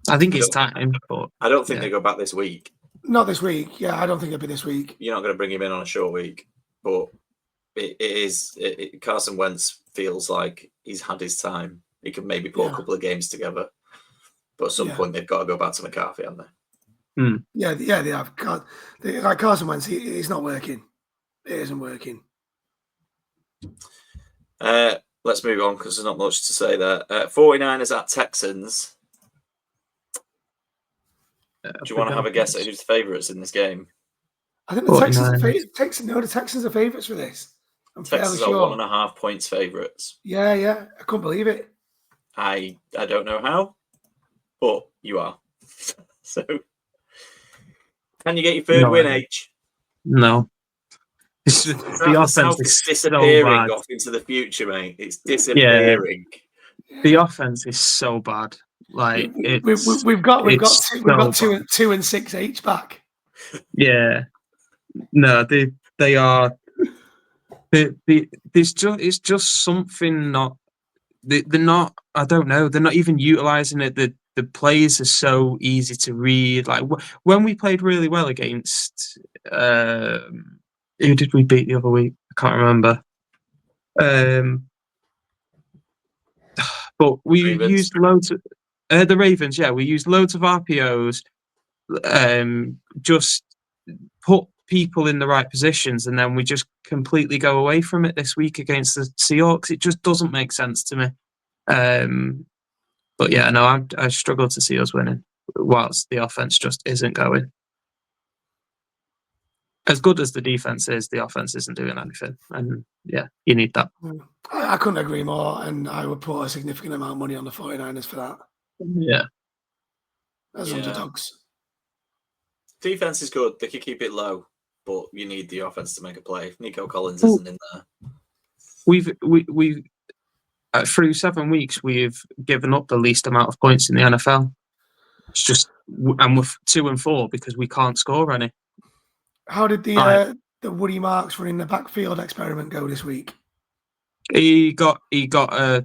I think it's time, but I don't think they go back this week. Not this week. Yeah, I don't think it'll be this week. You're not going to bring him in on a short week, but Carson Wentz feels like he's had his time. He can maybe put a couple of games together, but at some point they've got to go back to McCarthy, haven't they? Yeah, they have. Like Carson Wentz, he's not working. It isn't working. Let's move on because there's not much to say there. 49ers at Texans. Do you want to have a guess at who's the favourites in this game? I think the Texans are favourites for this. I'm Texans fairly are sure. 1.5 points favourites. Yeah. I couldn't believe it. I don't know how, but you are. So, can you get your third win, H? No. The offense is disappearing so off into the future, mate. It's disappearing. Yeah. The offense is so bad. Like we've got 2 and 6 each back. Yeah. No, they are. It's just something not. They're not. I don't know. They're not even utilizing it. The plays are so easy to read. Like when we played really well against. Who did we beat the other week? I can't remember. But we used loads of the Ravens. Yeah, we used loads of RPOs. Just put people in the right positions, and then we just completely go away from it this week against the Seahawks. It just doesn't make sense to me. But yeah, no, I struggle to see us winning whilst the offense just isn't going. As good as the defense is, the offense isn't doing anything. And yeah, you need that. I couldn't agree more. And I would put a significant amount of money on the 49ers for that. Yeah. As underdogs. Defense is good. They can keep it low, but you need the offense to make a play. Nico Collins isn't in there. We've through 7 weeks, we've given up the least amount of points in the NFL. It's just, and we're 2-4 because we can't score any. How did the Woody Marks running the backfield experiment go this week? He got a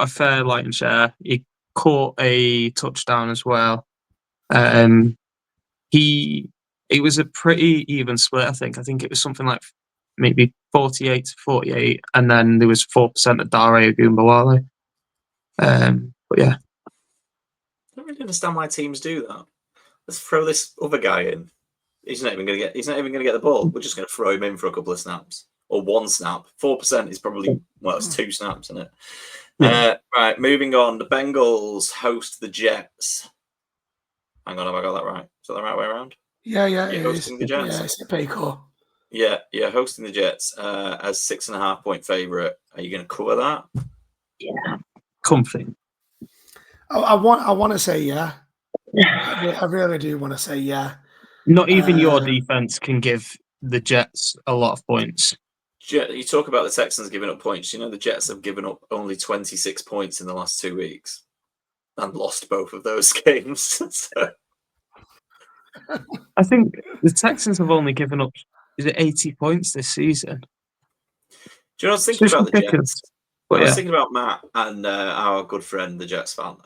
fair light share. He caught a touchdown as well. It was a pretty even split, I think. I think it was something like maybe 48-48, and then there was 4% of Dare Ogunbowale. But yeah. I don't really understand why teams do that. Let's throw this other guy in. He's not even going to get the ball. We're just going to throw him in for a couple of snaps or one snap. 4% is probably, well, it's 2 snaps, isn't it? Yeah. Right, moving on. The Bengals host the Jets. Hang on, have I got that right? Is that the right way around? Yeah, hosting the Jets. Yeah, it's a Paycor. Yeah, hosting the Jets as 6.5 point favorite. Are you going to cover that? Yeah, comfy. I want to say yeah. I really do want to say yeah. Not even your defense can give the Jets a lot of points. You talk about the Texans giving up points. You know the Jets have given up only 26 points in the last 2 weeks and lost both of those games. So. I think the Texans have only given up, is it 80 points this season? Do you know what I was thinking about the Jets? I was thinking about Matt and our good friend, the Jets fan.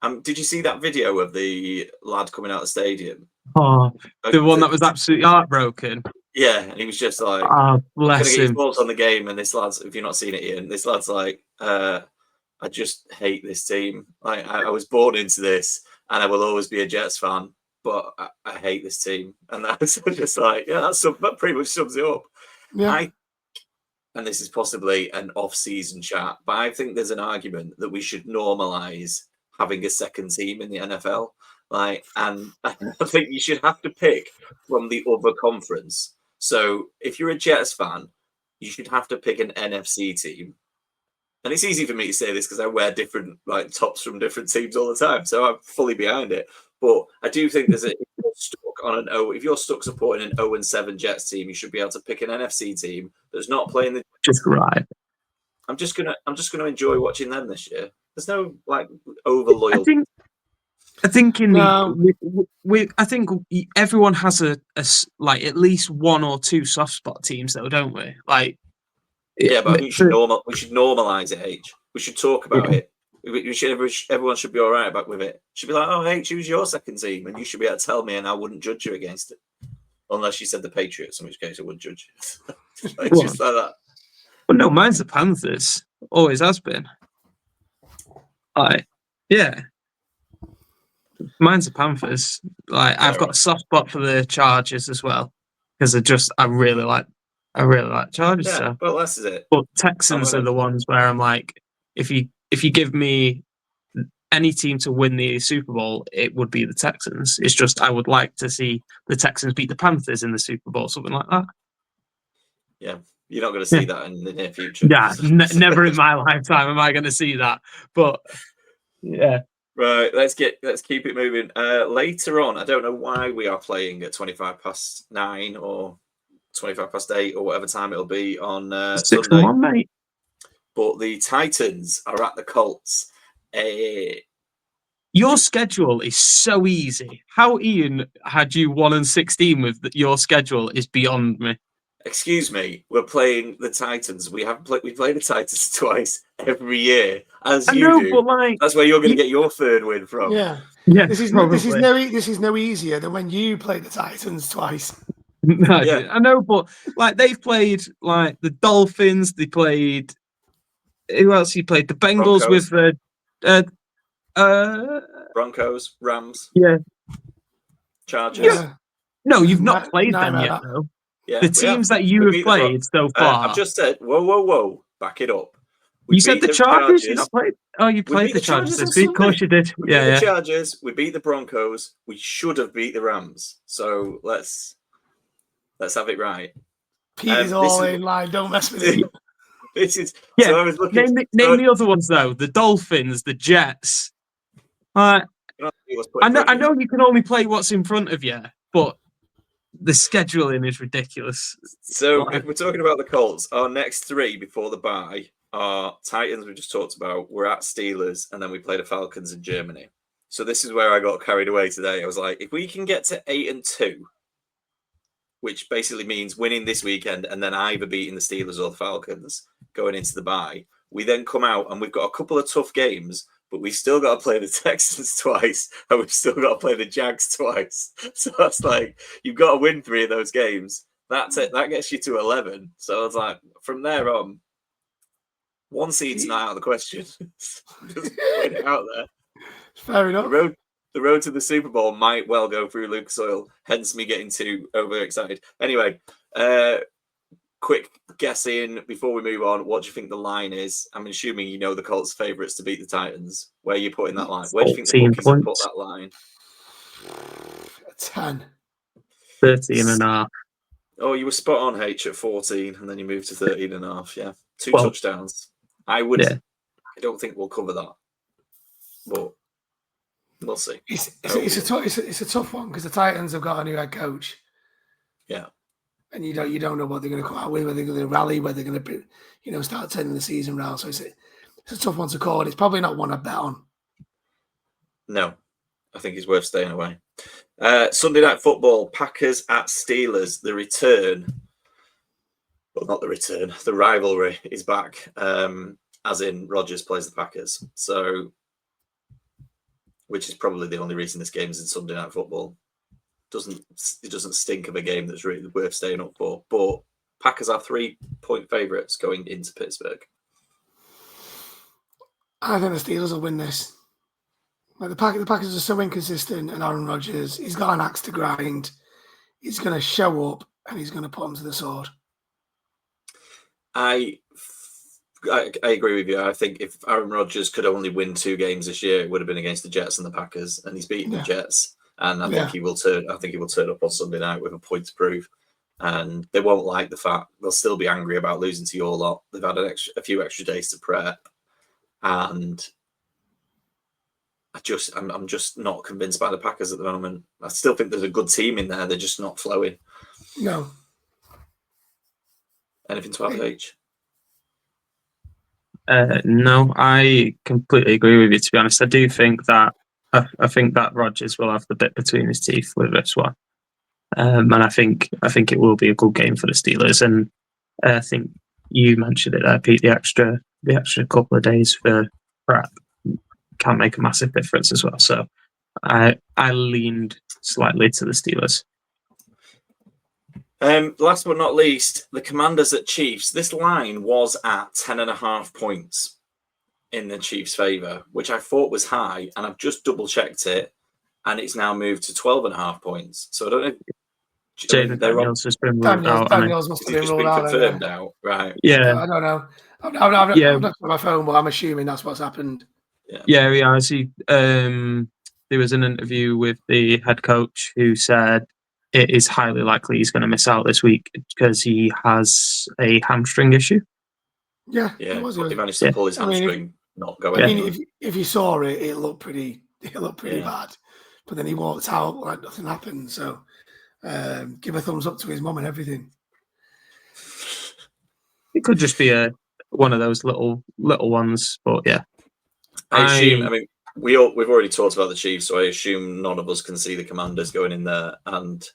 And did you see that video of the lad coming out of the stadium? Oh, the one that was absolutely heartbroken. Yeah, and he was just like, bless him. His thoughts on the game, and this lad's, if you've not seen it, Ian, this lad's like, I just hate this team. Like, I was born into this, and I will always be a Jets fan, but I hate this team. And that's just like, yeah, that pretty much sums it up. Yeah. And this is possibly an off-season chat, but I think there's an argument that we should normalise having a second team in the NFL. And I think you should have to pick from the other conference. So if you're a Jets fan, you should have to pick an NFC team. And it's easy for me to say this because I wear different tops from different teams all the time, so I'm fully behind it. But I do think if you're stuck supporting an 0-7 Jets team, you should be able to pick an NFC team that's not playing the. Just right. I'm just gonna enjoy watching them this year. There's no over loyalty. I think I think everyone has a at least 1 or 2 soft spot teams though, don't we? Yeah, but we should normalize it, H. We should talk about it. Everyone should be all right with it. Should be like, oh, H, who's your second team? And you should be able to tell me, and I wouldn't judge you against it. Unless you said the Patriots, in which case I would judge you. Just like that. Well, no, mine's the Panthers. Always has been. Yeah. Mine's the Panthers. I've got a soft spot for the Chargers as well because I really like Chargers. Yeah, so. well, that's it. But Texans are the ones where I'm like, if you give me any team to win the Super Bowl, it would be the Texans. It's just I would like to see the Texans beat the Panthers in the Super Bowl, something like that. Yeah, you're not going to see that in the near future. Yeah, never in my lifetime am I going to see that. But yeah. Right, let's keep it moving. Later on, I don't know why we are playing at 9:25 or 8 or whatever time it'll be on Sunday. 6-1, mate. But the Titans are at the Colts. Your schedule is so easy. How Ian had you 1-16 with your schedule is beyond me. Excuse me, we're playing the Titans. We played the Titans twice every year, as you do. But that's where you're going to get your third win from. Yeah. This is no easier than when you played the Titans twice. No, yeah. I know, but they've played the Dolphins. They played. Who else? He played the Bengals Broncos. with Broncos, Rams. Yeah. Chargers. Yeah. No, you've not played them yet, though. Yeah, the teams that you have played so far. I've just said, whoa, back it up. You said the Chargers? You not played? Oh, you played the Chargers. Of course you did. We beat the Chargers. We beat the Broncos. We should have beat the Rams. So let's have it right. Peter's all in line. Don't mess with it. This is yeah. So I was looking, name the other ones though. The Dolphins, the Jets. I know you can only play what's in front of you, but the scheduling is ridiculous. So if we're talking about the Colts, our next 3 before the bye are Titans. We just talked about. We're at Steelers, and then we play the Falcons in Germany. So this is where I got carried away today. I was like, if we can get to 8-2, which basically means winning this weekend and then either beating the Steelers or the Falcons going into the bye, we then come out and we've got a couple of tough games, but we've still got to play the Texans twice and we've still got to play the Jags twice. So that's like, you've got to win 3 of those games. That's it. That gets you to 11. So I was like, from there on, 1 seed's not out of the question. Just put it out there. Fair enough. The road to the Super Bowl might well go through Lucas Oil, hence me getting too overexcited. Anyway, quick guessing before we move on. What do you think the line is? I'm assuming you know the Colts' favourites to beat the Titans. Where are you putting that line? Where do you think the bookies have put that line? 10. 13.5. Oh, you were spot on, H, at 14, and then you moved to 13.5. Yeah, 2 touchdowns. I don't think we'll cover that, but we'll see. It's a tough one because the Titans have got a new head coach. Yeah, and you don't know what they're going to come out with, whether they're going to rally, whether they're going to start turning the season around. So it's a tough one to call. It's probably not one I bet on. No, I think it's worth staying away. Sunday Night Football, Packers at Steelers. The return, well, not the return. The rivalry is back. As in Rodgers plays the Packers. So, which is probably the only reason this game is in Sunday Night Football. It doesn't stink of a game that's really worth staying up for. But Packers are 3-point favourites going into Pittsburgh. I think the Steelers will win this. Like the Packers are so inconsistent, and Aaron Rodgers, he's got an axe to grind. He's going to show up, and he's going to put them to the sword. I agree with you. I think if Aaron Rodgers could only win 2 games this year, it would have been against the Jets and the Packers, and he's beaten the Jets. And I think he will turn. I think he will turn up on Sunday night with a point to prove. And they won't like the fact. They'll still be angry about losing to your lot. They've had a few extra days to prep, and I'm just not convinced by the Packers at the moment. I still think there's a good team in there. They're just not flowing. No. Anything to add, H? No, I completely agree with you. To be honest, I do think that I think that Rodgers will have the bit between his teeth with this one, and I think it will be a good game for the Steelers. And I think you mentioned it there, Pete. The extra couple of days for prep can make a massive difference as well. So I leaned slightly to the Steelers. Last but not least, the Commanders at Chiefs. This line was at 10.5 points in the Chiefs' favour, which I thought was high, and I've just double checked it, and it's now moved to 12.5 points. So I don't know. Jaden Daniels has been ruled out. Daniels must have been ruled out. Confirmed out, right? Yeah, I don't know. I've not on my phone, but I'm assuming that's what's happened. Yeah, he has. There was an interview with the head coach who said it is highly likely he's going to miss out this week because he has a hamstring issue. Yeah. He managed to pull his hamstring, not going. If you saw it, it looked pretty bad. But then he walked out like nothing happened. So give a thumbs up to his mum and everything. It could just be one of those little ones, but yeah. I assume. I mean, we've already talked about the Chiefs, so I assume none of us can see the Commanders going in there, and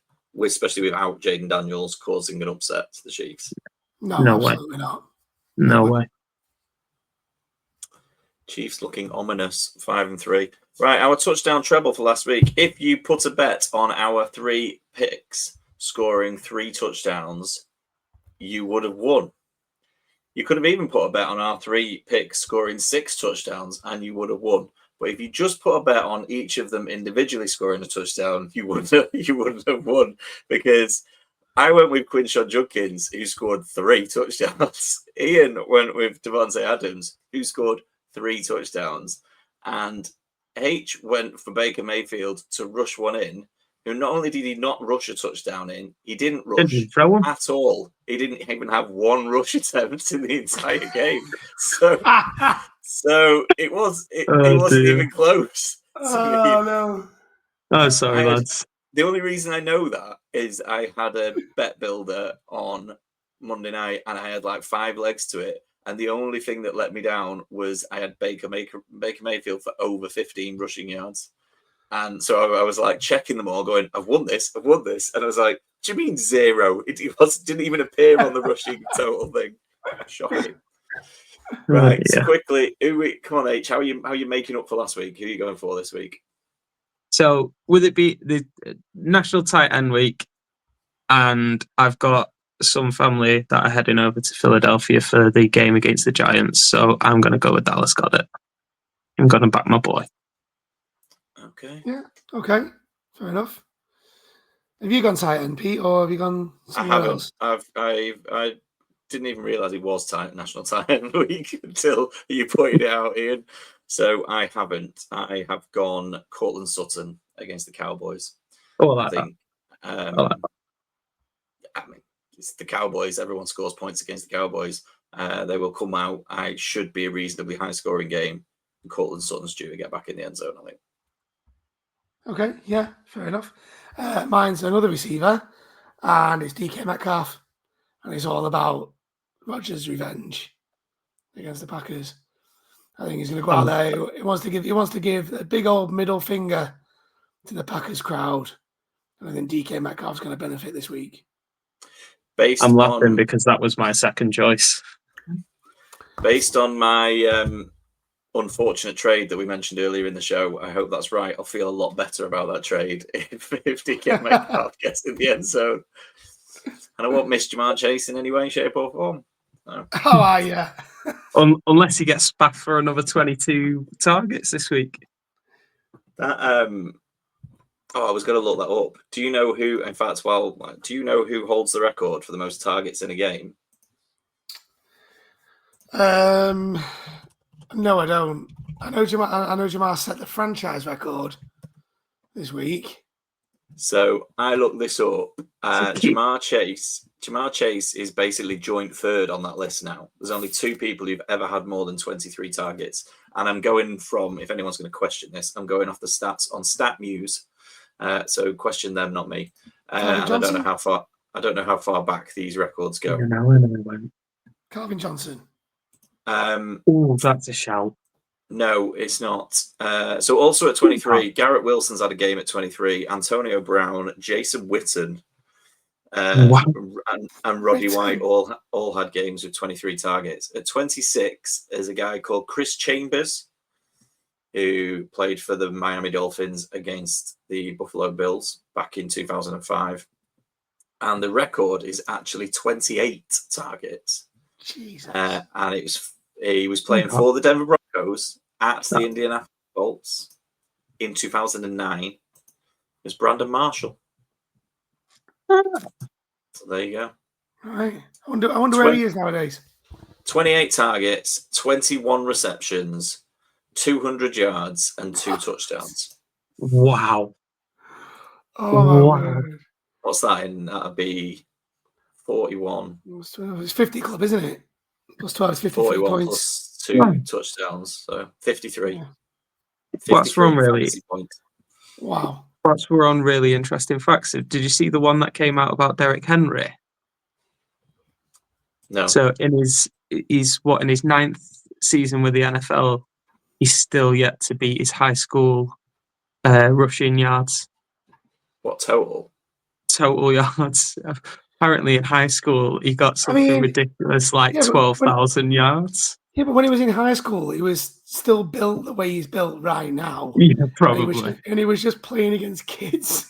especially without Jaden Daniels causing an upset to the Chiefs. No way. Not. No way. Chiefs looking ominous, 5-3. Right, our touchdown treble for last week. If you put a bet on our 3 picks scoring 3 touchdowns, you would have won. You could have even put a bet on our 3 picks scoring 6 touchdowns, and you would have won. But if you just put a bet on each of them individually scoring a touchdown, you wouldn't have won, because I went with Quinshon Judkins, who scored 3 touchdowns. Ian went with Davante Adams, who scored 3 touchdowns. And H went for Baker Mayfield to rush one in, who not only did he not rush a touchdown in, he didn't rush at all. He didn't even have 1 rush attempt in the entire game. So it wasn't even close. Oh, no. Oh, sorry, lads. The only reason I know that is I had a bet builder on Monday night, and I had like 5 legs to it. And the only thing that let me down was I had Baker Mayfield for over 15 rushing yards. And so I was like checking them all, going, I've won this. And I was like, do you mean 0? It didn't even appear on the rushing total thing. Shocking. Right, so quickly, come on, H, how are you making up for last week? Who are you going for this week? So would it be the National Tight End Week? And I've got some family that are heading over to Philadelphia for the game against the Giants. So I'm going to go with Dallas Goedert. I'm going to back my boy. Okay. Yeah. Okay. Fair enough. Have you gone tight end, Pete, or have you gone somewhere else? I didn't even realise it was National Tight End Week until you pointed it out, Ian. So I haven't. I have gone Courtland Sutton against the Cowboys. Oh, I like that. I mean, it's the Cowboys. Everyone scores points against the Cowboys. They will come out. It should be a reasonably high-scoring game. Courtland Sutton's due to get back in the end zone, I think. Okay, yeah, fair enough. Mine's another receiver, and it's DK Metcalf, and it's all about Rodgers' revenge against the Packers. I think he's going to go out there. He wants to give a big old middle finger to the Packers crowd, and I think DK Metcalf's going to benefit this week. I'm laughing because that was my second choice. Based on my unfortunate trade that we mentioned earlier in the show, I hope that's right. I'll feel a lot better about that trade if DK Metcalf gets in the end zone. And I won't miss Ja'Marr Chase in any way, shape, or form. No. Oh, yeah. Unless he gets spaffed for another 22 targets this week. I was going to look that up. Do you know who? In fact, do you know who holds the record for the most targets in a game? No, I don't. I know Ja'Marr set the franchise record this week. So I looked this up. Ja'Marr Chase is basically joint third on that list now. There's only 2 people who've ever had more than 23 targets. And I'm going from, if anyone's going to question this, I'm going off the stats on StatMuse. So question them, not me. And I don't know how far back these records go. Calvin Johnson. Oh, that's a shout. No, it's not. So also at 23, Garrett Wilson's had a game at 23. Antonio Brown, Jason Witten, and Roddy White all had games with 23 targets. At 26 is a guy called Chris Chambers, who played for the Miami Dolphins against the Buffalo Bills back in 2005. And the record is actually 28 targets. Jesus. And he was playing for the Denver Broncos at the Indianapolis Colts in 2009. It was Brandon Marshall. So there you go. All right. I wonder where he is nowadays. 28 targets, 21 receptions, 200 yards, and 2 touchdowns. Wow. Oh, wow. What's that in? That'd be 41. It's 50 club, isn't it? Plus 12 is 53 41 points. plus 2 touchdowns, so 53. Yeah. That's from really. Points. Wow. That's we're on really interesting facts. Did you see the one that came out about Derrick Henry? No. So in his 9th season with the NFL, he's still yet to beat his high school rushing yards. What total? Total yards. Apparently in high school, he got something ridiculous like 12,000 yards. Yeah, but when he was in high school, he was still built the way he's built right now. Yeah, probably. And he was just playing against kids.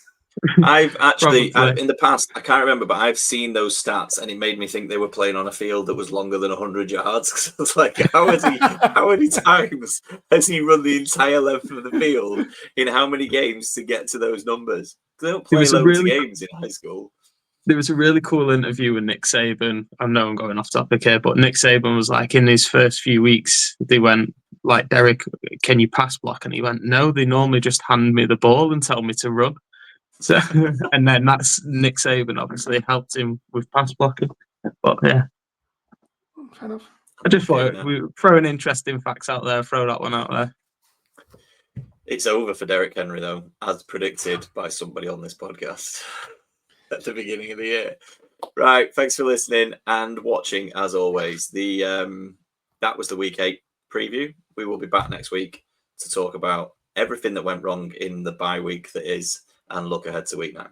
I've in the past, I can't remember, but I've seen those stats, and it made me think they were playing on a field that was longer than 100 yards. It's like, how many times has he run the entire length of the field in how many games to get to those numbers? They don't play loads of games in high school. There was a really cool interview with Nick Saban. I know I'm going off topic here, but Nick Saban was like, in his first few weeks, they went like, Derek, can you pass block? And he went, no, they normally just hand me the ball and tell me to run. So, and then that's Nick Saban obviously helped him with pass blocking. But yeah, Fair enough. I just thought we were throwing interesting facts out there. Throw that one out there. It's over for Derrick Henry, though, as predicted by somebody on this podcast at the beginning of the year. Right, thanks for listening and watching. As always, that was the Week 8 preview. We will be back next week to talk about everything that went wrong in the bye week that is, and look ahead to week 9.